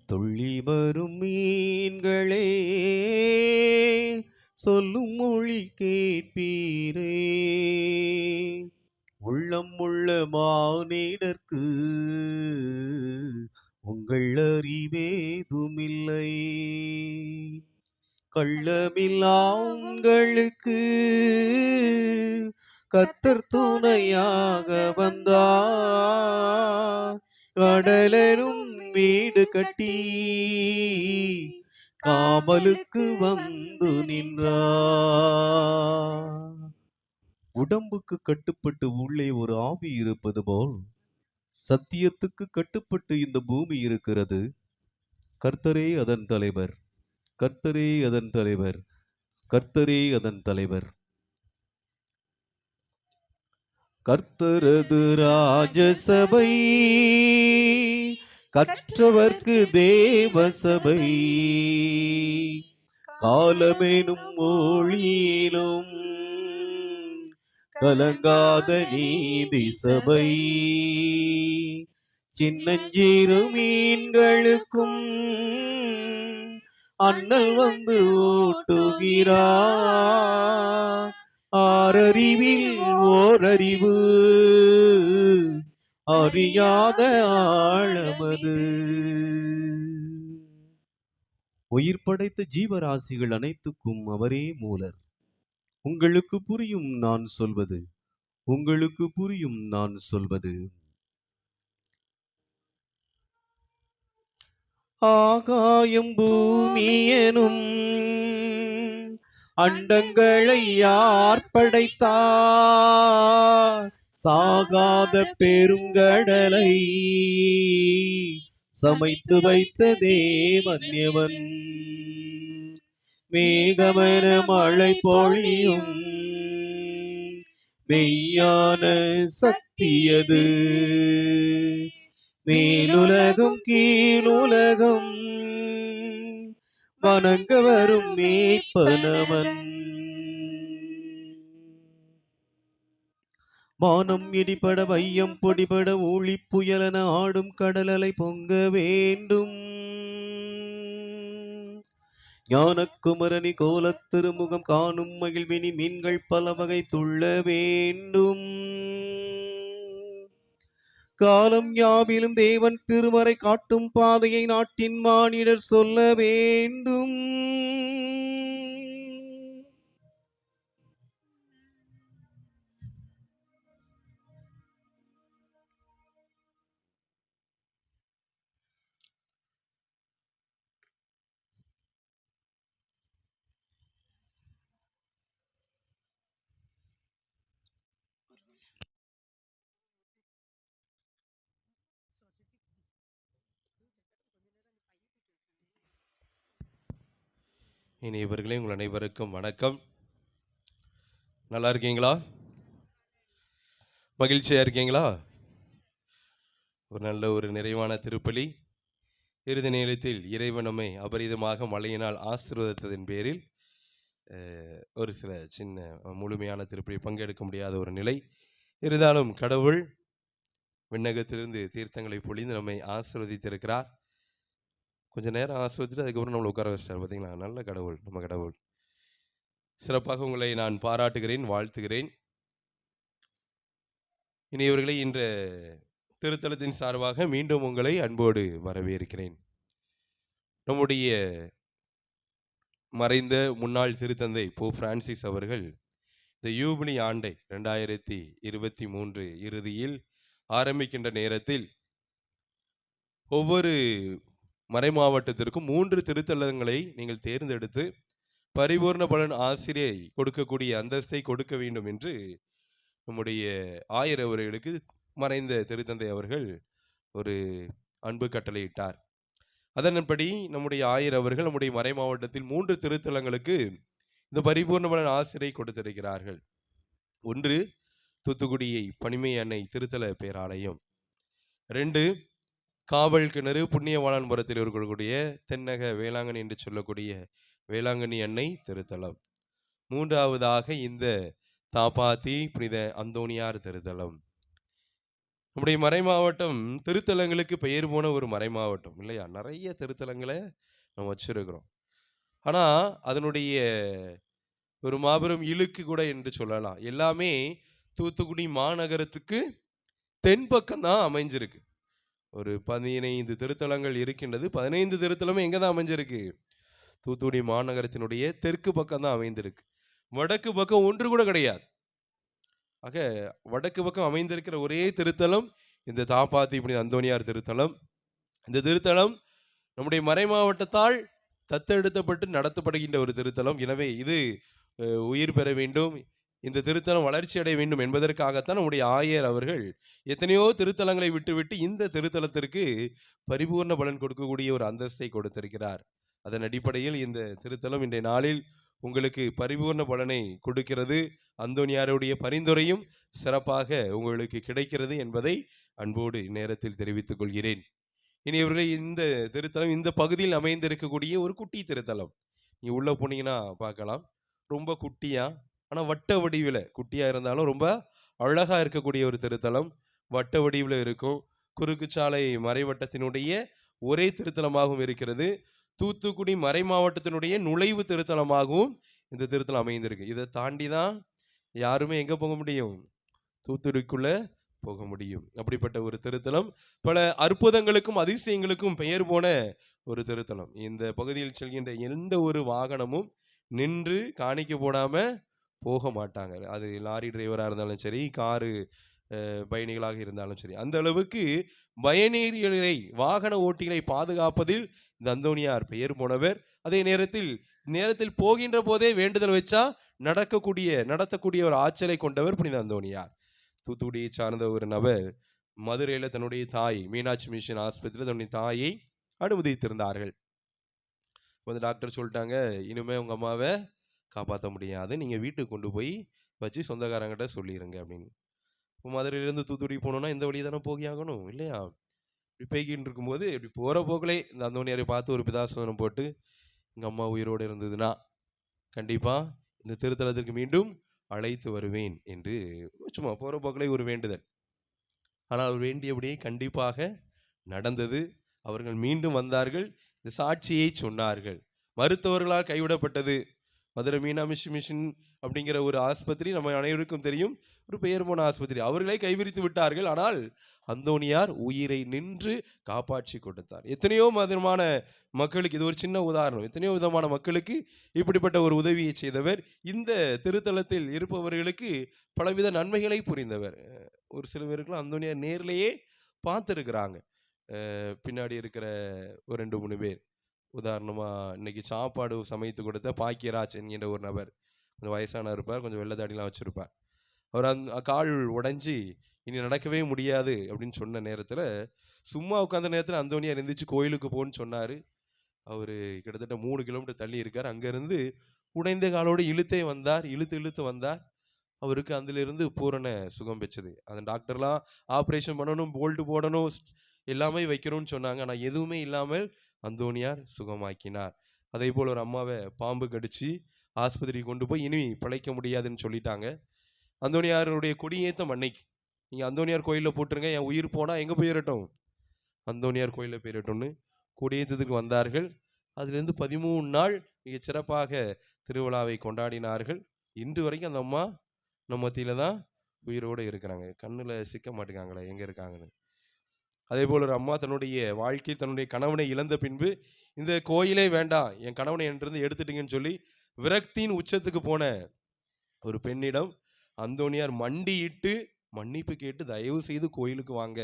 S4: துள்ளி வரும் மீன்களே சொல்லும் மொழி கேட்பீரே. உள்ளம் உள்ள மானிடர்க்கு உங்கள் அறிவேதுமில்லை. கள்ளமில்லா உங்களுக்கு கர்த்தர் துணையாக வந்தார். கடலெனும் வீடு கட்டி காவலுக்கு வந்து நின்றார். உடம்புக்கு கட்டுப்பட்டு உள்ளே ஒரு ஆவி இருப்பது போல் சத்தியத்துக்கு கட்டுப்பட்டு இந்த பூமி இருக்கிறது. கர்த்தரே அதன் தலைவர், கர்த்தரே அதன் தலைவர், கர்த்தரே அதன் தலைவர். கர்த்தரது ராஜசபை, கற்றவர்க்கு தேவ சபை. காலமேனும் ஒளியிலும் கலங்காத நீதி சபை. சின்னஞ்சிறு மீன்களுக்கும் அண்ணல் வந்து ஊட்டுகிறார். ஆரறிவில் ஓரறிவு அறியாத ஆழமது. உயிர் படைத்த ஜீவராசிகள் அனைத்துக்கும் அவரே மூலர். உங்களுக்கு புரியும் நான் சொல்வது, உங்களுக்கு புரியும் நான் சொல்வது. ஆகாயம் பூமியனும் அண்டங்களை யார் படைத்தார்? சாகாத பெருங்கடலை சமைத்து வைத்த தேவன் எவன்? மேகமென மழை பொழியும் மெய்யான சக்தியது. மேலுலகம் கீழுலகம் வணங்க வரும் மேய்ப்பனவன். வானம் இடிபட வையம் பொடிபட ஊழி புயலென ஆடும் கடலலை பொங்க வேண்டும். ஞானக்குமரனி கோலத் திருமுகம் காணும் மகிழ்வினி மீன்கள் பல வகை துள்ள வேண்டும். காலம் யாவிலும் தேவன் திருமறை காட்டும் பாதையை நாட்டின் மானிடர் சொல்ல வேண்டும்.
S11: இனியவர்களே, உங்கள் அனைவருக்கும் வணக்கம். நல்லா இருக்கீங்களா? மகிழ்ச்சியா இருக்கீங்களா? ஒரு நல்ல ஒரு நிறைவான திருப்பலி. இறுதி நேரத்தில் இறைவன் நம்மை அபரிதமாக மழையினால் ஆசீர்வதித்ததின் பேரில் ஒரு சில சின்ன முழுமையான திருப்பலி பங்கெடுக்க முடியாத ஒரு நிலை இருந்தாலும் கடவுள் விண்ணகத்திலிருந்து தீர்த்தங்களை பொழிந்து நம்மை ஆசீர்வதித்திருக்கிறார். கொஞ்சம் நேரம் ஆஸ்வதிச்சுட்டு அதுக்கப்புறம் நம்மளை உட்கார வச்சிட்டார். பார்த்தீங்களா? நல்ல கடவுள் நம்ம கடவுள். சிறப்பாக உங்களை நான் பாராட்டுகிறேன், வாழ்த்துகிறேன். இனியவர்களை இன்ற திருத்தலத்தின் சார்பாக மீண்டும் உங்களை அன்போடு வரவேற்கிறேன். நம்முடைய மறைந்த முன்னாள் திருத்தந்தை போப் பிரான்சிஸ் அவர்கள் இந்த யூபிலி ஆண்டை 2023 இறுதியில் ஆரம்பிக்கின்ற நேரத்தில் ஒவ்வொரு மறைமாவட்டத்திற்கும் 3 திருத்தலங்களை நீங்கள் தேர்ந்தெடுத்து பரிபூர்ண பலன் ஆசிரியை கொடுக்கக்கூடிய அந்தஸ்தை கொடுக்க வேண்டும் என்று நம்முடைய ஆயர் அவர்களுக்கு மறைந்த திருத்தந்தை அவர்கள் ஒரு அன்பு கட்டளையிட்டார். அதன்படி நம்முடைய ஆயர் அவர்கள் நம்முடைய மறை மாவட்டத்தில் 3 திருத்தலங்களுக்கு இந்த பரிபூர்ண பலன் ஆசிரியை கொடுத்திருக்கிறார்கள். ஒன்று தூத்துக்குடியை பனிமை அன்னை திருத்தல பேராலயம், 2 காவல் கிணறு புண்ணியவாளன்புரத்தில் இருக்கக்கூடிய தென்னக வேளாங்கண்ணி என்று சொல்லக்கூடிய வேளாங்கண்ணி அன்னை திருத்தலம், 3வதாக இந்த தாப்பாத்தி புனித அந்தோணியார் திருத்தலம். நம்முடைய மறை மாவட்டம் திருத்தலங்களுக்கு பெயர் போன ஒரு மறை மாவட்டம் இல்லையா? நிறைய திருத்தலங்களை நம்ம வச்சிருக்கிறோம். ஆனால் அதனுடைய ஒரு மாபெரும் இழுக்கு கூட என்று சொல்லலாம். எல்லாமே தூத்துக்குடி மாநகரத்துக்கு தென்பக்கம் தான் அமைஞ்சிருக்கு. ஒரு 15 திருத்தலங்கள் இருக்கின்றது. 15 திருத்தலமும் எங்கே தான் அமைஞ்சிருக்கு? தூத்துக்குடி மாநகரத்தினுடைய தெற்கு பக்கம் தான் அமைந்திருக்கு. வடக்கு பக்கம் ஒன்று கூட கிடையாது. ஆக வடக்கு பக்கம் அமைந்திருக்கிற ஒரே திருத்தலம் இந்த தாப்பாத்தி புனித அந்தோணியார் திருத்தலம். இந்த திருத்தலம் நம்முடைய மறை மாவட்டத்தால் தத்தெடுத்தப்பட்டு நடத்தப்படுகின்ற ஒரு திருத்தலம். எனவே இது உயிர் பெற வேண்டும், இந்த திருத்தலம் வளர்ச்சி அடைய வேண்டும் என்பதற்காகத்தான் நம்முடைய ஆயர் அவர்கள் எத்தனையோ திருத்தலங்களை விட்டுவிட்டு இந்த திருத்தலத்திற்கு பரிபூர்ண பலன் கொடுக்கக்கூடிய ஒரு அந்தஸ்தை கொடுத்திருக்கிறார். அதன் அடிப்படையில் இந்த திருத்தலம் இன்றைய நாளில் உங்களுக்கு பரிபூர்ண பலனை கொடுக்கிறது. அந்தோணியாருடைய பரிந்துரையும் சிறப்பாக உங்களுக்கு கிடைக்கிறது என்பதை அன்போடு இந்நேரத்தில் தெரிவித்துக் கொள்கிறேன். இனி இவர்கள் இந்த திருத்தலம் இந்த பகுதியில் அமைந்திருக்கக்கூடிய ஒரு குட்டி திருத்தலம். நீ உள்ள போனீங்கன்னா பார்க்கலாம். ரொம்ப குட்டியா, ஆனால் வட்ட வடிவில், குட்டியாக இருந்தாலும் ரொம்ப அழகாக இருக்கக்கூடிய ஒரு திருத்தலம். வட்ட வடிவில் இருக்கும். குறுக்கு சாலை மறைவட்டத்தினுடைய ஒரே திருத்தலமாகவும் இருக்கிறது. தூத்துக்குடி மறை மாவட்டத்தினுடைய நுழைவு திருத்தலமாகவும் இந்த திருத்தலம் அமைந்திருக்கு. இதை தாண்டி தான் யாருமே எங்கே போக முடியும்? தூத்துக்குடிக்குள்ள போக முடியும். அப்படிப்பட்ட ஒரு திருத்தலம், பல அற்புதங்களுக்கும் அதிசயங்களுக்கும் பெயர் போன ஒரு திருத்தலம். இந்த பகுதியில் செல்கின்ற எந்த ஒரு வாகனமும் நின்று காணிக்க போடாம போக மாட்டாங்க. அது லாரி டிரைவராக இருந்தாலும் சரி, காரு பயணிகளாக இருந்தாலும் சரி. அந்த அளவுக்கு பயணிகளை, வாகன ஓட்டிகளை பாதுகாப்பதில் இந்த அந்தோணியார் பெயர் போனவர். அதே நேரத்தில் போகின்ற போதே வேண்டுதல் வச்சா நடத்தக்கூடிய ஒரு ஆற்றலை கொண்டவர் புனித அந்தோணியார். தூத்துக்குடியை சார்ந்த ஒரு நபர் மதுரையில் தன்னுடைய தாய், மீனாட்சி மிஷன் ஆஸ்பத்திரியில் தன்னுடைய தாயை அனுமதித்திருந்தார்கள். வந்து டாக்டர் சொல்லிட்டாங்க, இனிமேல் உங்கள் அம்மாவை காப்பாற்ற முடியாது, நீங்கள் வீட்டுக்கு கொண்டு போய் வச்சு சொந்தக்காரங்கிட்ட சொல்லிடுங்க அப்படின்னு. இப்போ மதுரையிலேருந்து தூத்துக்குடி போகணுன்னா இந்த வழி தானே போகி ஆகணும் இல்லையா? இப்படி போய்கிட்டு இருக்கும்போது இப்படி போகிற போக்கிலே இந்த அந்தோணியாரை பார்த்து ஒரு பிதாசனம் போட்டு, எங்கள் அம்மா உயிரோடு இருந்ததுன்னா கண்டிப்பாக இந்த திருத்தலத்திற்கு மீண்டும் அழைத்து வருவேன் என்று சும்மா போகிற போக்கிலே ஒரு வேண்டுதல். ஆனால் அவர் வேண்டியபடியே கண்டிப்பாக நடந்தது. அவர்கள் மீண்டும் வந்தார்கள், இந்த சாட்சியை சொன்னார்கள். மருத்துவர்களால் கைவிடப்பட்டது மதுரை மீனாட்சி மிஷன் அப்படிங்கிற ஒரு ஆஸ்பத்திரி நம்ம அனைவருக்கும் தெரியும், ஒரு பெயர் போன ஆஸ்பத்திரி. அவர்களை கைவிரித்து விட்டார்கள். ஆனால் அந்தோணியார் உயிரை நின்று காப்பாற்றி கொடுத்தார். எத்தனையோ விதமான மக்களுக்கு, இது ஒரு சின்ன உதாரணம், எத்தனையோ விதமான மக்களுக்கு இப்படிப்பட்ட ஒரு உதவியை செய்தவர். இந்த திருத்தலத்தில் இருப்பவர்களுக்கு பலவித நன்மைகளை புரிந்தவர். ஒரு சில பேருக்குலாம் அந்தோணியார் நேர்லேயே பார்த்துருக்குறாங்க. பின்னாடி இருக்கிற ஒரு 2-3 பேர், உதாரணமாக இன்னைக்கு சாப்பாடு சமைத்து கொடுத்த பாக்கியராஜ் என்கின்ற ஒரு நபர், கொஞ்சம் வயசான இருப்பார், கொஞ்சம் வெள்ளத்தாடிலாம் வச்சுருப்பார். அவர் கால் உடைஞ்சி இனி நடக்கவே முடியாது அப்படின்னு சொன்ன நேரத்தில், சும்மா உட்காந்த நேரத்தில் அந்தோணியார் எந்திரிச்சு கோயிலுக்கு போன்னு சொன்னார். அவர் கிட்டத்தட்ட 3 கிலோமீட்டர் தள்ளி இருக்கார். அங்கேருந்து உடைந்த காலோடு இழுத்து வந்தார். அவருக்கு அதிலிருந்து பூரண சுகம் பெற்றது. அந்த டாக்டர்லாம் ஆப்ரேஷன் பண்ணணும், போல்ட்டு போடணும், எல்லாமே வைக்கணும்னு சொன்னாங்க. ஆனால் எதுவுமே இல்லாமல் அந்தோணியார் சுகமாக்கினார். அதே போல் ஒரு அம்மாவை பாம்பு கடிச்சு ஆஸ்பத்திரிக்கு கொண்டு போய் இனி பிழைக்க முடியாதுன்னு சொல்லிட்டாங்க. அந்தோணியாருடைய கொடியேற்றம் அன்னைக்கு, நீங்கள் அந்தோணியார் கோயிலில் போட்டுருங்க, என் உயிர் போனால் எங்கே போயிடட்டும், அந்தோணியார் கோயிலில் போயிடட்டும்னு கொடியேற்றத்துக்கு வந்தார்கள். அதுலேருந்து 13 நாள் மிக சிறப்பாக திருவிழாவை கொண்டாடினார்கள். இன்று வரைக்கும் அந்த அம்மா நம்ம மத்தியில் தான் உயிரோடு இருக்கிறாங்க. கண்ணில் சிக்க மாட்டேங்காங்களே எங்கே இருக்காங்கன்னு. அதே போல் ஒரு அம்மா தன்னுடைய வாழ்க்கையில் தன்னுடைய கணவனை இழந்த பின்பு, இந்த கோயிலே வேண்டாம், என் கணவனை என்றிருந்து எடுத்துட்டீங்கன்னு சொல்லி விரக்தியின் உச்சத்துக்கு போன ஒரு பெண்ணிடம் அந்தோணியார் மண்டியிட்டு மன்னிப்பு கேட்டு தயவு செய்து கோயிலுக்கு வாங்க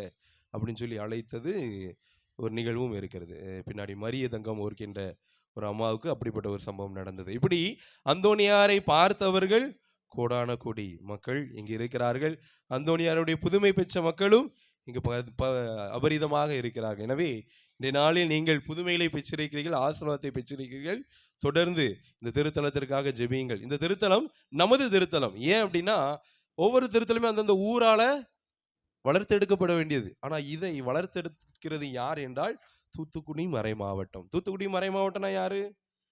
S11: அப்படின்னு சொல்லி அழைத்தது ஒரு நிகழ்வும் இருக்கிறது. பின்னாடி மரிய தங்கம் ஓர்க்கின்ற ஒரு அம்மாவுக்கு அப்படிப்பட்ட ஒரு சம்பவம் நடந்தது. இப்படி அந்தோணியாரை பார்த்தவர்கள் கோடான கோடி மக்கள் இங்கு இருக்கிறார்கள். அந்தோணியாருடைய புதுமை பெற்ற மக்களும் இங்கு அபரிதமாக இருக்கிறார்கள். எனவே இந்த நாளில் நீங்கள் புதுமைகளை பெற்றிருக்கிறீர்கள், ஆசீர்வாதத்தை பெற்றிருக்கிறீர்கள். தொடர்ந்து இந்த திருத்தலத்திற்காக ஜெபியுங்கள். இந்த திருத்தலம் நமது திருத்தலம். ஏன் அப்படின்னா, ஒவ்வொரு திருத்தலமே அந்தந்த ஊரால வளர்த்தெடுக்கப்பட வேண்டியது. ஆனால் இதை வளர்த்தெடுக்கிறது யார் என்றால் தூத்துக்குடி மறை மாவட்டம். தூத்துக்குடி மறை மாவட்டம்னா யாரு?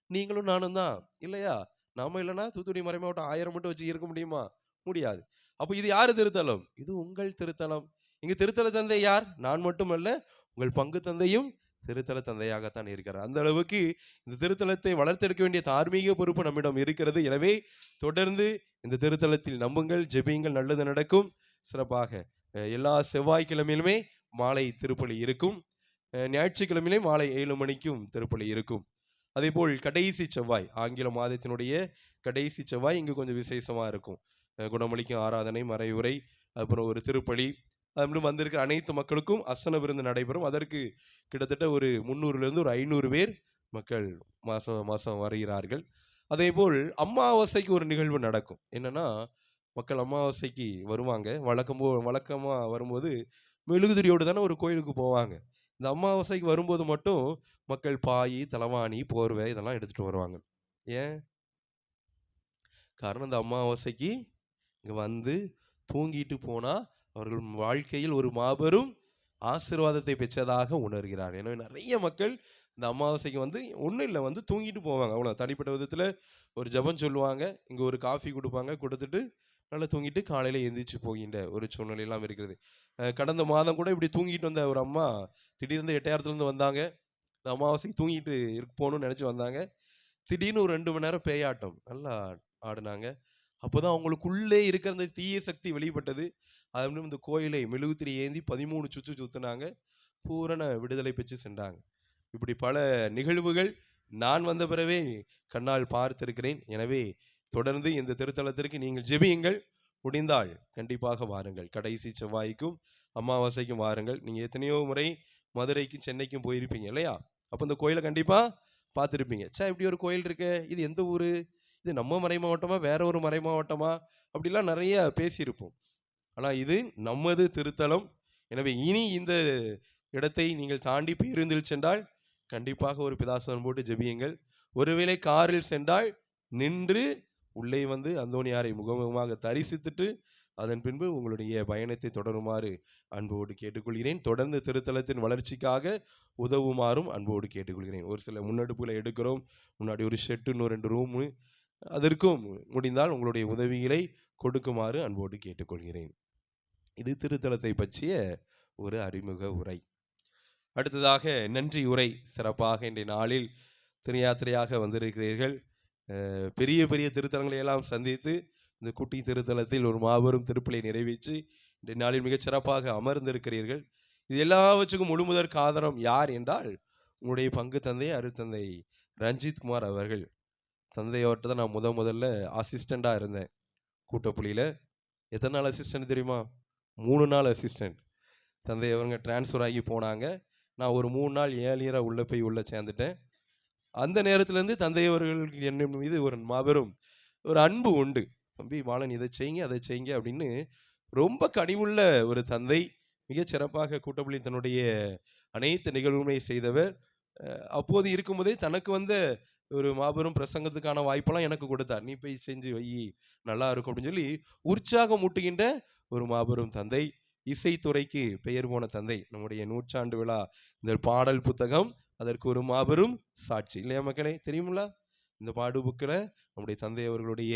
S11: நீங்களும் நானும் தான் இல்லையா? நாம இல்லைன்னா தூத்துக்குடி மறை மாவட்டம் 1000 மட்டும் வச்சு இருக்க முடியுமா? முடியாது. அப்போ இது யாரு திருத்தலம்? இது உங்கள் திருத்தலம். இங்கு திருத்தல தந்தை யார்? நான் மட்டுமல்ல, உங்கள் பங்கு தந்தையும் திருத்தல தந்தையாகத்தான் இருக்கிறார். அந்த அளவுக்கு இந்த திருத்தலத்தை வளர்த்தெடுக்க வேண்டிய தார்மீக பொறுப்பு நம்மிடம் இருக்கிறது. எனவே தொடர்ந்து இந்த திருத்தலத்தில் நம்புங்கள், ஜெபியுங்கள், நல்லது நடக்கும். சிறப்பாக எல்லா செவ்வாய்க்கிழமையிலுமே மாலை திருப்பலி இருக்கும். ஞாயிற்றுக்கிழமையிலே மாலை 7 மணிக்கும் திருப்பலி இருக்கும். அதே போல் கடைசி செவ்வாய், ஆங்கில மாதத்தினுடைய கடைசி செவ்வாய் இங்கு கொஞ்சம் விசேஷமாக இருக்கும். குணமளிக்கும் ஆராதனை, மறைவுரை, அப்புறம் ஒரு திருப்பலி, அது வந்திருக்கிற அனைத்து மக்களுக்கும் அசன விருந்து நடைபெறும். அதற்கு கிட்டத்தட்ட ஒரு 300லேருந்து ஒரு 500 பேர் மக்கள் மாதம் வருகிறார்கள். அதே போல் அமாவாசைக்கு ஒரு நிகழ்வு நடக்கும். என்னன்னா, மக்கள் அமாவாசைக்கு வருவாங்க. வழக்கமாக வரும்போது மெழுகுதிரியோடு தானே ஒரு கோயிலுக்கு போவாங்க. இந்த அமாவாசைக்கு வரும்போது மட்டும் மக்கள் பாய், தலவாணி, போர்வை இதெல்லாம் எடுத்துகிட்டு வருவாங்க. ஏன் காரணம்? இந்த அமாவாசைக்கு இங்கே வந்து தூங்கிட்டு போனால் அவர்கள் வாழ்க்கையில் ஒரு மாபெரும் ஆசீர்வாதத்தை பெற்றதாக உணர்கிறார். எனவே நிறைய மக்கள் இந்த அமாவாசைக்கு வந்து ஒன்றும் இல்லை, வந்து தூங்கிட்டு போவாங்க. அவ்வளோ தனிப்பட்ட விதத்தில் ஒரு ஜபம் சொல்லுவாங்க, இங்கே ஒரு காஃபி கொடுப்பாங்க, கொடுத்துட்டு நல்லா தூங்கிட்டு காலையில் எந்திரிச்சு போகின்ற ஒரு சூழ்நிலையெல்லாம் இருக்கிறது. கடந்த மாதம் கூட இப்படி தூங்கிட்டு வந்த ஒரு அம்மா திடீர்னு எட்டையாரத்துலேருந்து வந்தாங்க. இந்த அமாவாசைக்கு தூங்கிட்டு போகணும்னு நினச்சி வந்தாங்க. திடீர்னு ஒரு 2 மணி நேரம் பேயாட்டம் நல்லா ஆடினாங்க. அப்போ தான் அவங்களுக்குள்ளே இருக்கிற அந்த தீய சக்தி வெளிப்பட்டது. அது இந்த கோயிலை மெழுகுத்திரி ஏந்தி 13 சுற்று சுற்றினாங்க. பூரண விடுதலை பெற்று சென்றாங்க. இப்படி பல நிகழ்வுகள் நான் வந்த பிறவே கண்ணால் பார்த்திருக்கிறேன். எனவே தொடர்ந்து இந்த திருத்தலத்திற்கு நீங்கள் ஜெபியுங்கள். முடிந்தால் கண்டிப்பாக வாருங்கள். கடைசி செவ்வாய்க்கும் அமாவாசைக்கும் வாருங்கள். நீங்கள் எத்தனையோ முறை மதுரைக்கும் சென்னைக்கும் போயிருப்பீங்க இல்லையா? அப்போ இந்த கோயிலை கண்டிப்பாக பார்த்துருப்பீங்க. இப்படி ஒரு கோயில் இருக்கு, இது எந்த ஊர், இது நம்ம மறை மாவட்டமா வேற ஒரு மறை மாவட்டமா அப்படிலாம் நிறைய பேசியிருப்போம். ஆனால் இது நமது திருத்தலம். எனவே இனி இந்த இடத்தை நீங்கள் தாண்டி பேருந்தில் சென்றால் கண்டிப்பாக ஒரு பிதாசனம் போட்டு ஜெபியுங்கள். ஒருவேளை காரில் சென்றால் நின்று உள்ளே வந்து அந்தோணியாரை முகமுகமாக தரிசித்துட்டு அதன் பின்பு உங்களுடைய பயணத்தை தொடருமாறு அன்போடு கேட்டுக்கொள்கிறேன். தொடர்ந்து திருத்தலத்தின் வளர்ச்சிக்காக உதவுமாறும் அன்போடு கேட்டுக்கொள்கிறேன். ஒரு சில முன்னெடுப்புகளை எடுக்கிறோம். முன்னாடி ஒரு ஷெட்டு, இன்னும் 2 ரூமு, அதற்கும் முடிந்தால் உங்களுடைய உதவிகளை கொடுக்குமாறு அன்போடு கேட்டுக்கொள்கிறேன். இது திருத்தலத்தை பற்றிய ஒரு அறிமுக உரை. அடுத்ததாக நன்றி உரை. சிறப்பாக இன்றைய நாளில் திருயாத்திரையாக வந்திருக்கிறீர்கள். பெரிய பெரிய திருத்தலங்களை எல்லாம் சந்தித்து இந்த குட்டி திருத்தலத்தில் ஒரு மாபெரும் திருப்பலியை நிறைவேற்றி இன்றைய நாளில் மிகச் சிறப்பாக அமர்ந்திருக்கிறீர்கள். இது எல்லாவற்றுக்கும் முழுமுதற் ஆதாரம் யார் என்றால் உங்களுடைய பங்கு தந்தை அருட்தந்தை ரஞ்சித் குமார் அவர்கள். தந்தை அவர்கிட்ட தான் நான் முதல்ல அசிஸ்டண்டாக இருந்தேன் கூட்டப்புலியில். எத்தனை நாள் அசிஸ்டன்ட் தெரியுமா? 3 நாள் அசிஸ்டண்ட். தந்தை அவங்க டிரான்ஸ்ஃபர் ஆகி போனாங்க. நான் ஒரு 3 நாள் ஏர்லியராக உள்ளே சேர்ந்துட்டேன். அந்த நேரத்துலேருந்து தந்தையவர்களுக்கு என்ன மீது ஒரு மாபெரும் ஒரு அன்பு உண்டு. தம்பி மாலன் இதை செய்யுங்க அதை செய்யுங்க அப்படின்னு ரொம்ப கனிவுள்ள ஒரு தந்தை. மிகச் சிறப்பாக கூட்டப்பள்ளி தன்னுடைய அனைத்து நிகழ்வுமே செய்தவர். அப்போது இருக்கும்போதே தனக்கு வந்த ஒரு மாபெரும் பிரசங்கத்துக்கான வாய்ப்பெல்லாம் எனக்கு கொடுத்தார். நீ போய் செஞ்சு வை, நல்லா இருக்கும் அப்படின்னு சொல்லி உற்சாகம் ஊட்டுகின்ற ஒரு மாபெரும் தந்தை. இசைத்துறைக்கு பெயர் போன தந்தை. நம்முடைய 100ஆண்டு விழா இந்த பாடல் புத்தகம் அதற்கு ஒரு மாபெரும் சாட்சி இல்லையா மக்களே? தெரியுமில்ல? இந்த பாடு புக்கில் நம்முடைய தந்தை அவர்களுடைய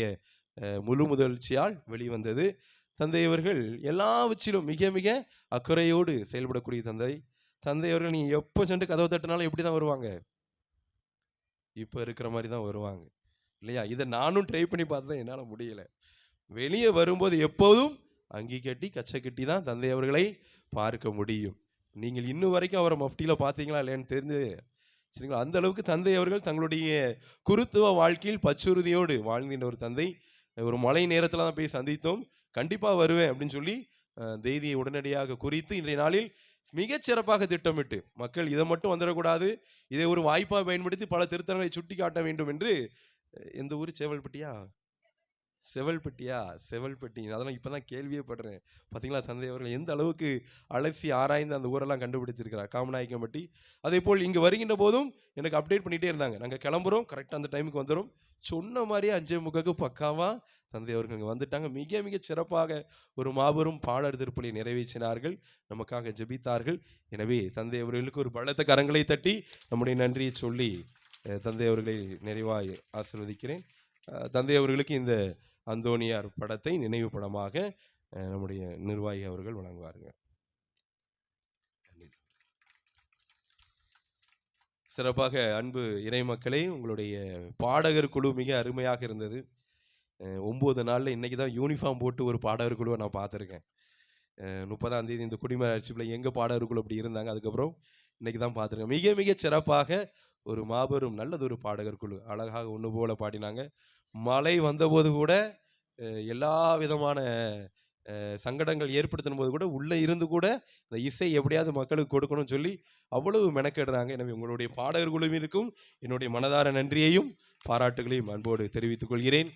S11: முழு முதல்ச்சியால் வெளிவந்தது. தந்தையவர்கள் எல்லாவற்றிலும் மிக மிக அக்கறையோடு செயல்படக்கூடிய தந்தை. தந்தையவர்கள் நீ எப்போ சென்று கதவை தட்டினாலும் எப்படி தான் வருவாங்க? இப்போ இருக்கிற மாதிரி தான் வருவாங்க இல்லையா? இதை நானும் ட்ரை பண்ணி பார்த்தேன், என்னால் முடியலை. வெளியே வரும்போது எப்போதும் அங்கி கட்டி கச்சை கட்டி தான் தந்தை அவர்களை பார்க்க முடியும். நீங்கள் இன்னும் வரைக்கும் அவரை மஃப்டியில் பார்த்தீங்களா இல்லையான்னு தெரிஞ்சு சரிங்களா? அந்த அளவுக்கு தந்தை அவர்கள் தங்களுடைய குருத்துவ வாழ்க்கையில் பச்சுறுதியோடு வாழ்ந்தின்ற ஒரு தந்தை. ஒரு மழை நேரத்தில் தான் போய் சந்தித்தோம். கண்டிப்பாக வருவேன் அப்படின்னு சொல்லி தேதியை உடனடியாக குறித்து இன்றைய நாளில் மிகச்சிறப்பாக திட்டமிட்டு மக்கள் இதை மட்டும் வந்துடக்கூடாது, இதை ஒரு வாய்ப்பாக பயன்படுத்தி பல திருத்தங்களை சுட்டி காட்ட வேண்டும் என்று. எந்த ஊர்? செவல்பட்டி. அதெல்லாம் இப்போ தான் கேள்வியே படுறேன். பார்த்தீங்களா தந்தை அவர்கள் எந்த அளவுக்கு அலசி ஆராய்ந்து அந்த ஊரெல்லாம் கண்டுபிடித்திருக்கிறார். காமநாயக்கம்பட்டி. அதே போல் இங்கே வருகின்ற போதும் எனக்கு அப்டேட் பண்ணிகிட்டே இருந்தாங்க. நாங்கள் கிளம்புறோம், கரெக்டாக அந்த டைமுக்கு வந்துடும். சொன்ன மாதிரியே 5:45 பக்காவாக தந்தை அவர்கள் இங்கே வந்துட்டாங்க. மிக மிக சிறப்பாக ஒரு மாபெரும் பாடல் திருப்பலியை நிறைவேற்றினார்கள், நமக்காக ஜெபித்தார்கள். எனவே தந்தை அவர்களுக்கு ஒரு பலத்த கரங்களை தட்டி நம்முடைய நன்றியை சொல்லி தந்தை அவர்களை நிறைவாக ஆசீர்வதிக்கிறேன். தந்தை அவர்களுக்கு இந்த அந்தோணியார் படத்தை நினைவு படமாக நம்முடைய நிர்வாகி அவர்கள் வழங்குவார்கள். சிறப்பாக அன்பு இறைமக்களே, உங்களுடைய பாடகர் குழு மிக அருமையாக இருந்தது. 9 நாளில் இன்றைக்கி தான் யூனிஃபார்ம் போட்டு ஒரு பாடகர் குழுவை நான் பார்த்துருக்கேன். 30ஆம் தேதி இந்த குடிமர அரிசிப்பில் எங்கள் பாடகர் குழு அப்படி இருந்தாங்க. அதுக்கப்புறம் இன்றைக்கி தான் பார்த்துருக்கேன். மிக மிக சிறப்பாக ஒரு மாபெரும் நல்லதொரு பாடகர் குழு அழகாக ஒன்று போல பாடினாங்க. மழை வந்தபோது கூட எல்லா விதமான சங்கடங்கள் ஏற்படுத்தும் போது கூட உள்ளே இருந்து கூட இந்த இசை எப்படியாவது மக்களுக்கு கொடுக்கணும்னு சொல்லி அவ்வளவு மெனக்கெடுறாங்க. எனவே உங்களுடைய பாடகர் குழுவிற்கும் என்னுடைய மனதார நன்றியையும் பாராட்டுகளையும் அன்போடு தெரிவித்துக் கொள்கிறேன்.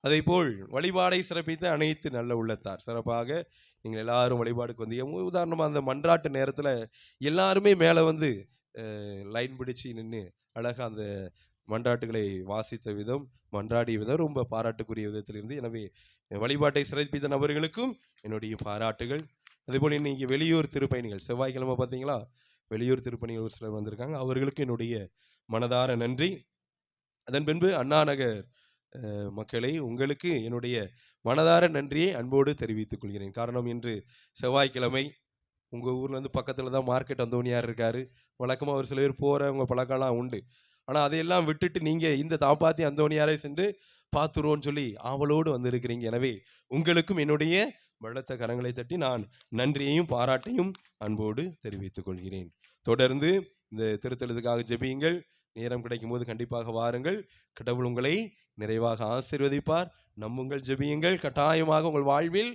S11: அதே போல் வழிபாடை சிறப்பித்த அனைத்து நல்ல உள்ளத்தார் சிறப்பாக நீங்கள் எல்லாரும் வழிபாடுக்கு வந்தீங்க. உதாரணமாக அந்த மன்றாட்டு நேரத்தில் எல்லாருமே மேலே வந்து லைன் பிடிச்சி நின்று அழகாக அந்த மன்றாட்டுகளை வாசித்த விதம், மன்றாடிய விதம் ரொம்ப பாராட்டுக்குரிய விதத்தில் இருந்து. எனவே வழிபாட்டை சிறப்பித்த நபர்களுக்கும் என்னுடைய பாராட்டுகள். அதேபோல் இன்னைக்கு வெளியூர் திருப்பயணிகள் செவ்வாய்க்கிழமை பார்த்தீங்களா, வெளியூர் திருப்பயணிகள் ஒரு சிலர் வந்திருக்காங்க, அவர்களுக்கு என்னுடைய மனதார நன்றி. அதன் பின்பு அண்ணா நகர் மக்களை, உங்களுக்கு என்னுடைய மனதார நன்றியை அன்போடு தெரிவித்துக் கொள்கிறேன். காரணம், இன்று செவ்வாய்க்கிழமை. உங்கள் ஊர்லேருந்து பக்கத்தில் தான் மார்க்கெட் அந்தோனியார் இருக்கார். வழக்கமாக ஒரு சில பேர் போகிறவங்க பழக்கம்லாம் உண்டு. ஆனால் அதையெல்லாம் விட்டுட்டு நீங்கள் இந்த தாப்பாத்தி அந்தோனியாரை சென்று பார்த்துருவோன்னு சொல்லி ஆவலோடு வந்திருக்கிறீங்க. எனவே உங்களுக்கும் என்னுடைய பலத்த கரங்களை தட்டி நான் நன்றியையும் பாராட்டையும் அன்போடு தெரிவித்துக் கொள்கிறேன். தொடர்ந்து இந்த திருத்தலத்துக்காக ஜெபியுங்கள். நேரம் கிடைக்கும் போது கண்டிப்பாக வாருங்கள். கடவுள் உங்களை நிறைவாக ஆசீர்வதிப்பார். நம்புங்கள், ஜெபியுங்கள். கட்டாயமாக உங்கள் வாழ்வில்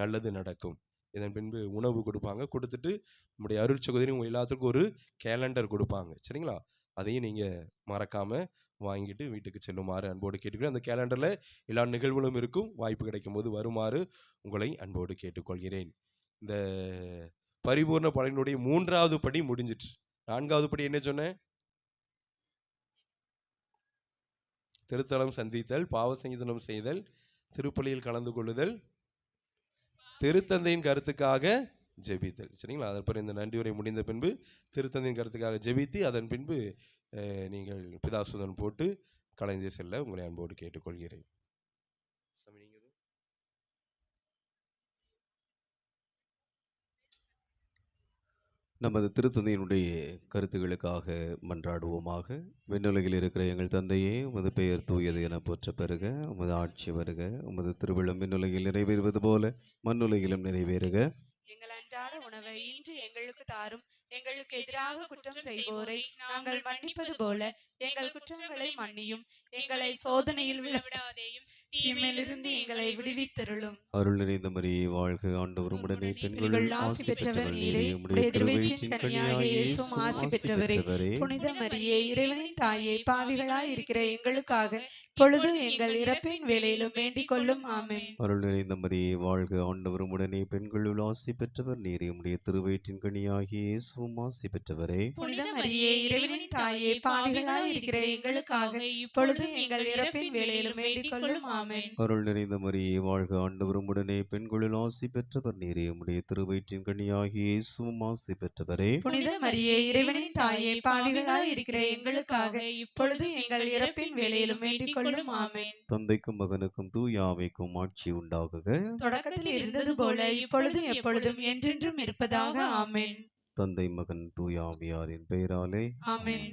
S11: நல்லது நடக்கும். இதன் பின்பு உணவு கொடுப்பாங்க. கொடுத்துட்டு நம்முடைய அருட்சகோதரி உங்கள் எல்லாத்துக்கும் ஒரு கேலண்டர் கொடுப்பாங்க. சரிங்களா? அதையும் நீங்கள் மறக்காமல் வாங்கிட்டு வீட்டுக்கு செல்லுமாறு அன்போடு கேட்டுக்கிறேன். அந்த கேலண்டரில் எல்லா நிகழ்வுகளும் இருக்கும். வாய்ப்பு கிடைக்கும் போது வருமாறு உங்களை அன்போடு கேட்டுக்கொள்கிறேன். இந்த பரிபூர்ண பலனுடைய 3வது படி முடிஞ்சிட்டு. 4வது படி என்ன சொன்னேன்? திருத்தலம் சந்தித்தல், பாவ சங்கீதனம் செய்தல், திருப்பலியில் கலந்து கொள்ளுதல், திருத்தந்தையின் கருத்துக்காக ஜெபித்தல். சரிங்களா? அதன் பிறகு இந்த நன்றி உரை முடிந்த பின்பு திருத்தந்தையின் கருத்துக்காக ஜெபித்து அதன் பின்பு நீங்கள் பிதாசுதன் போட்டு கலைந்து செல்ல உங்களை அன்போடு கேட்டுக்கொள்கிறேன்.
S4: நமது திருத்தந்தையினுடைய கருத்துக்களுக்காக மன்றாடுவோமாக. விண்ணுலகில் இருக்கிற எங்கள் தந்தையே, உமது பெயர் தூயது என போற்ற பெறுக. உமது ஆட்சி வருக. உமது திருவிழம் விண்ணுலகில் நிறைவேறுவது போல மண்ணுலகிலும் நிறைவேறுக.
S1: எங்கள் அன்றாட உணவை இன்று எங்களுக்கு தாரும். எங்களுக்கு எதிராக குற்றம் செய்வோரை நாங்கள் மன்னிப்பது போல எங்கள் குற்றங்களை மன்னியும். எங்களை சோதனையில் விழவிடாதேயும், தீமையிலிருந்து எங்களை விடுவித்தருளும்.
S4: அருள் நிறைந்த மரியே வாழ்க. ஆண்டவர் உம்முடனே பெண்களுள் ஆசி பெற்றவர் நீரே. உம்முடைய திருவயிற்றின் கனியாகிய இயேசுவும் ஆசி பெற்றவரே.
S1: புனித மரியே, இறைவனின் தாயே, பாவிகளாய் இருக்கிற எங்களுக்காக இப்பொழுது எங்கள் இறப்பின் வேளையிலும் வேண்டிக் கொள்ளும். ஆமென்.
S4: அருள் நிறைந்த மரியே வாழ்க. ஆண்டவர் உம்முடனே பெண்களுள் ஆசி பெற்றவர் நீரே. உம்முடைய திருவயிற்றின் கனியாகிய இயேசுவும் ஆசி பெற்றவரே.
S1: புனித மரியே, இறைவனின் தாயே, பாவிகளாய் இருக்கிற எங்களுக்காக இப்பொழுது எங்கள் இறப்பின் வேளையிலும் வேண்டிக் கொள்ளும். ஆமென்.
S4: அருள் நிறைந்த மரியே வாழ்க. ஆண்டவர் உம்முடனே பெண்களுள் ஆசி பெற்றவர் நீரே. உம்முடைய திருவயிற்றின் கனியாகிய இயேசுவும் ஆசி பெற்றவரே.
S1: புனித மரியே, இறைவனின் தாயே, பாவிகளாய் இருக்கிற எங்களுக்காக இப்பொழுது எங்கள் இறப்பின் வேளையிலும் வேண்டிக் கொள்ளும். ஆமென்.
S4: தந்தைக்கும் மகனுக்கும் தூய ஆவிக்கும் ஆட்சி உண்டாகுக.
S1: தொடக்கத்தில் இருந்தது போல இப்பொழுதும் எப்பொழுதும் என்றென்றும் இருப்பதாக. ஆமென்.
S4: தந்தை, மகன், தூய ஆவியாரின் பெயராலே
S1: ஆமென்.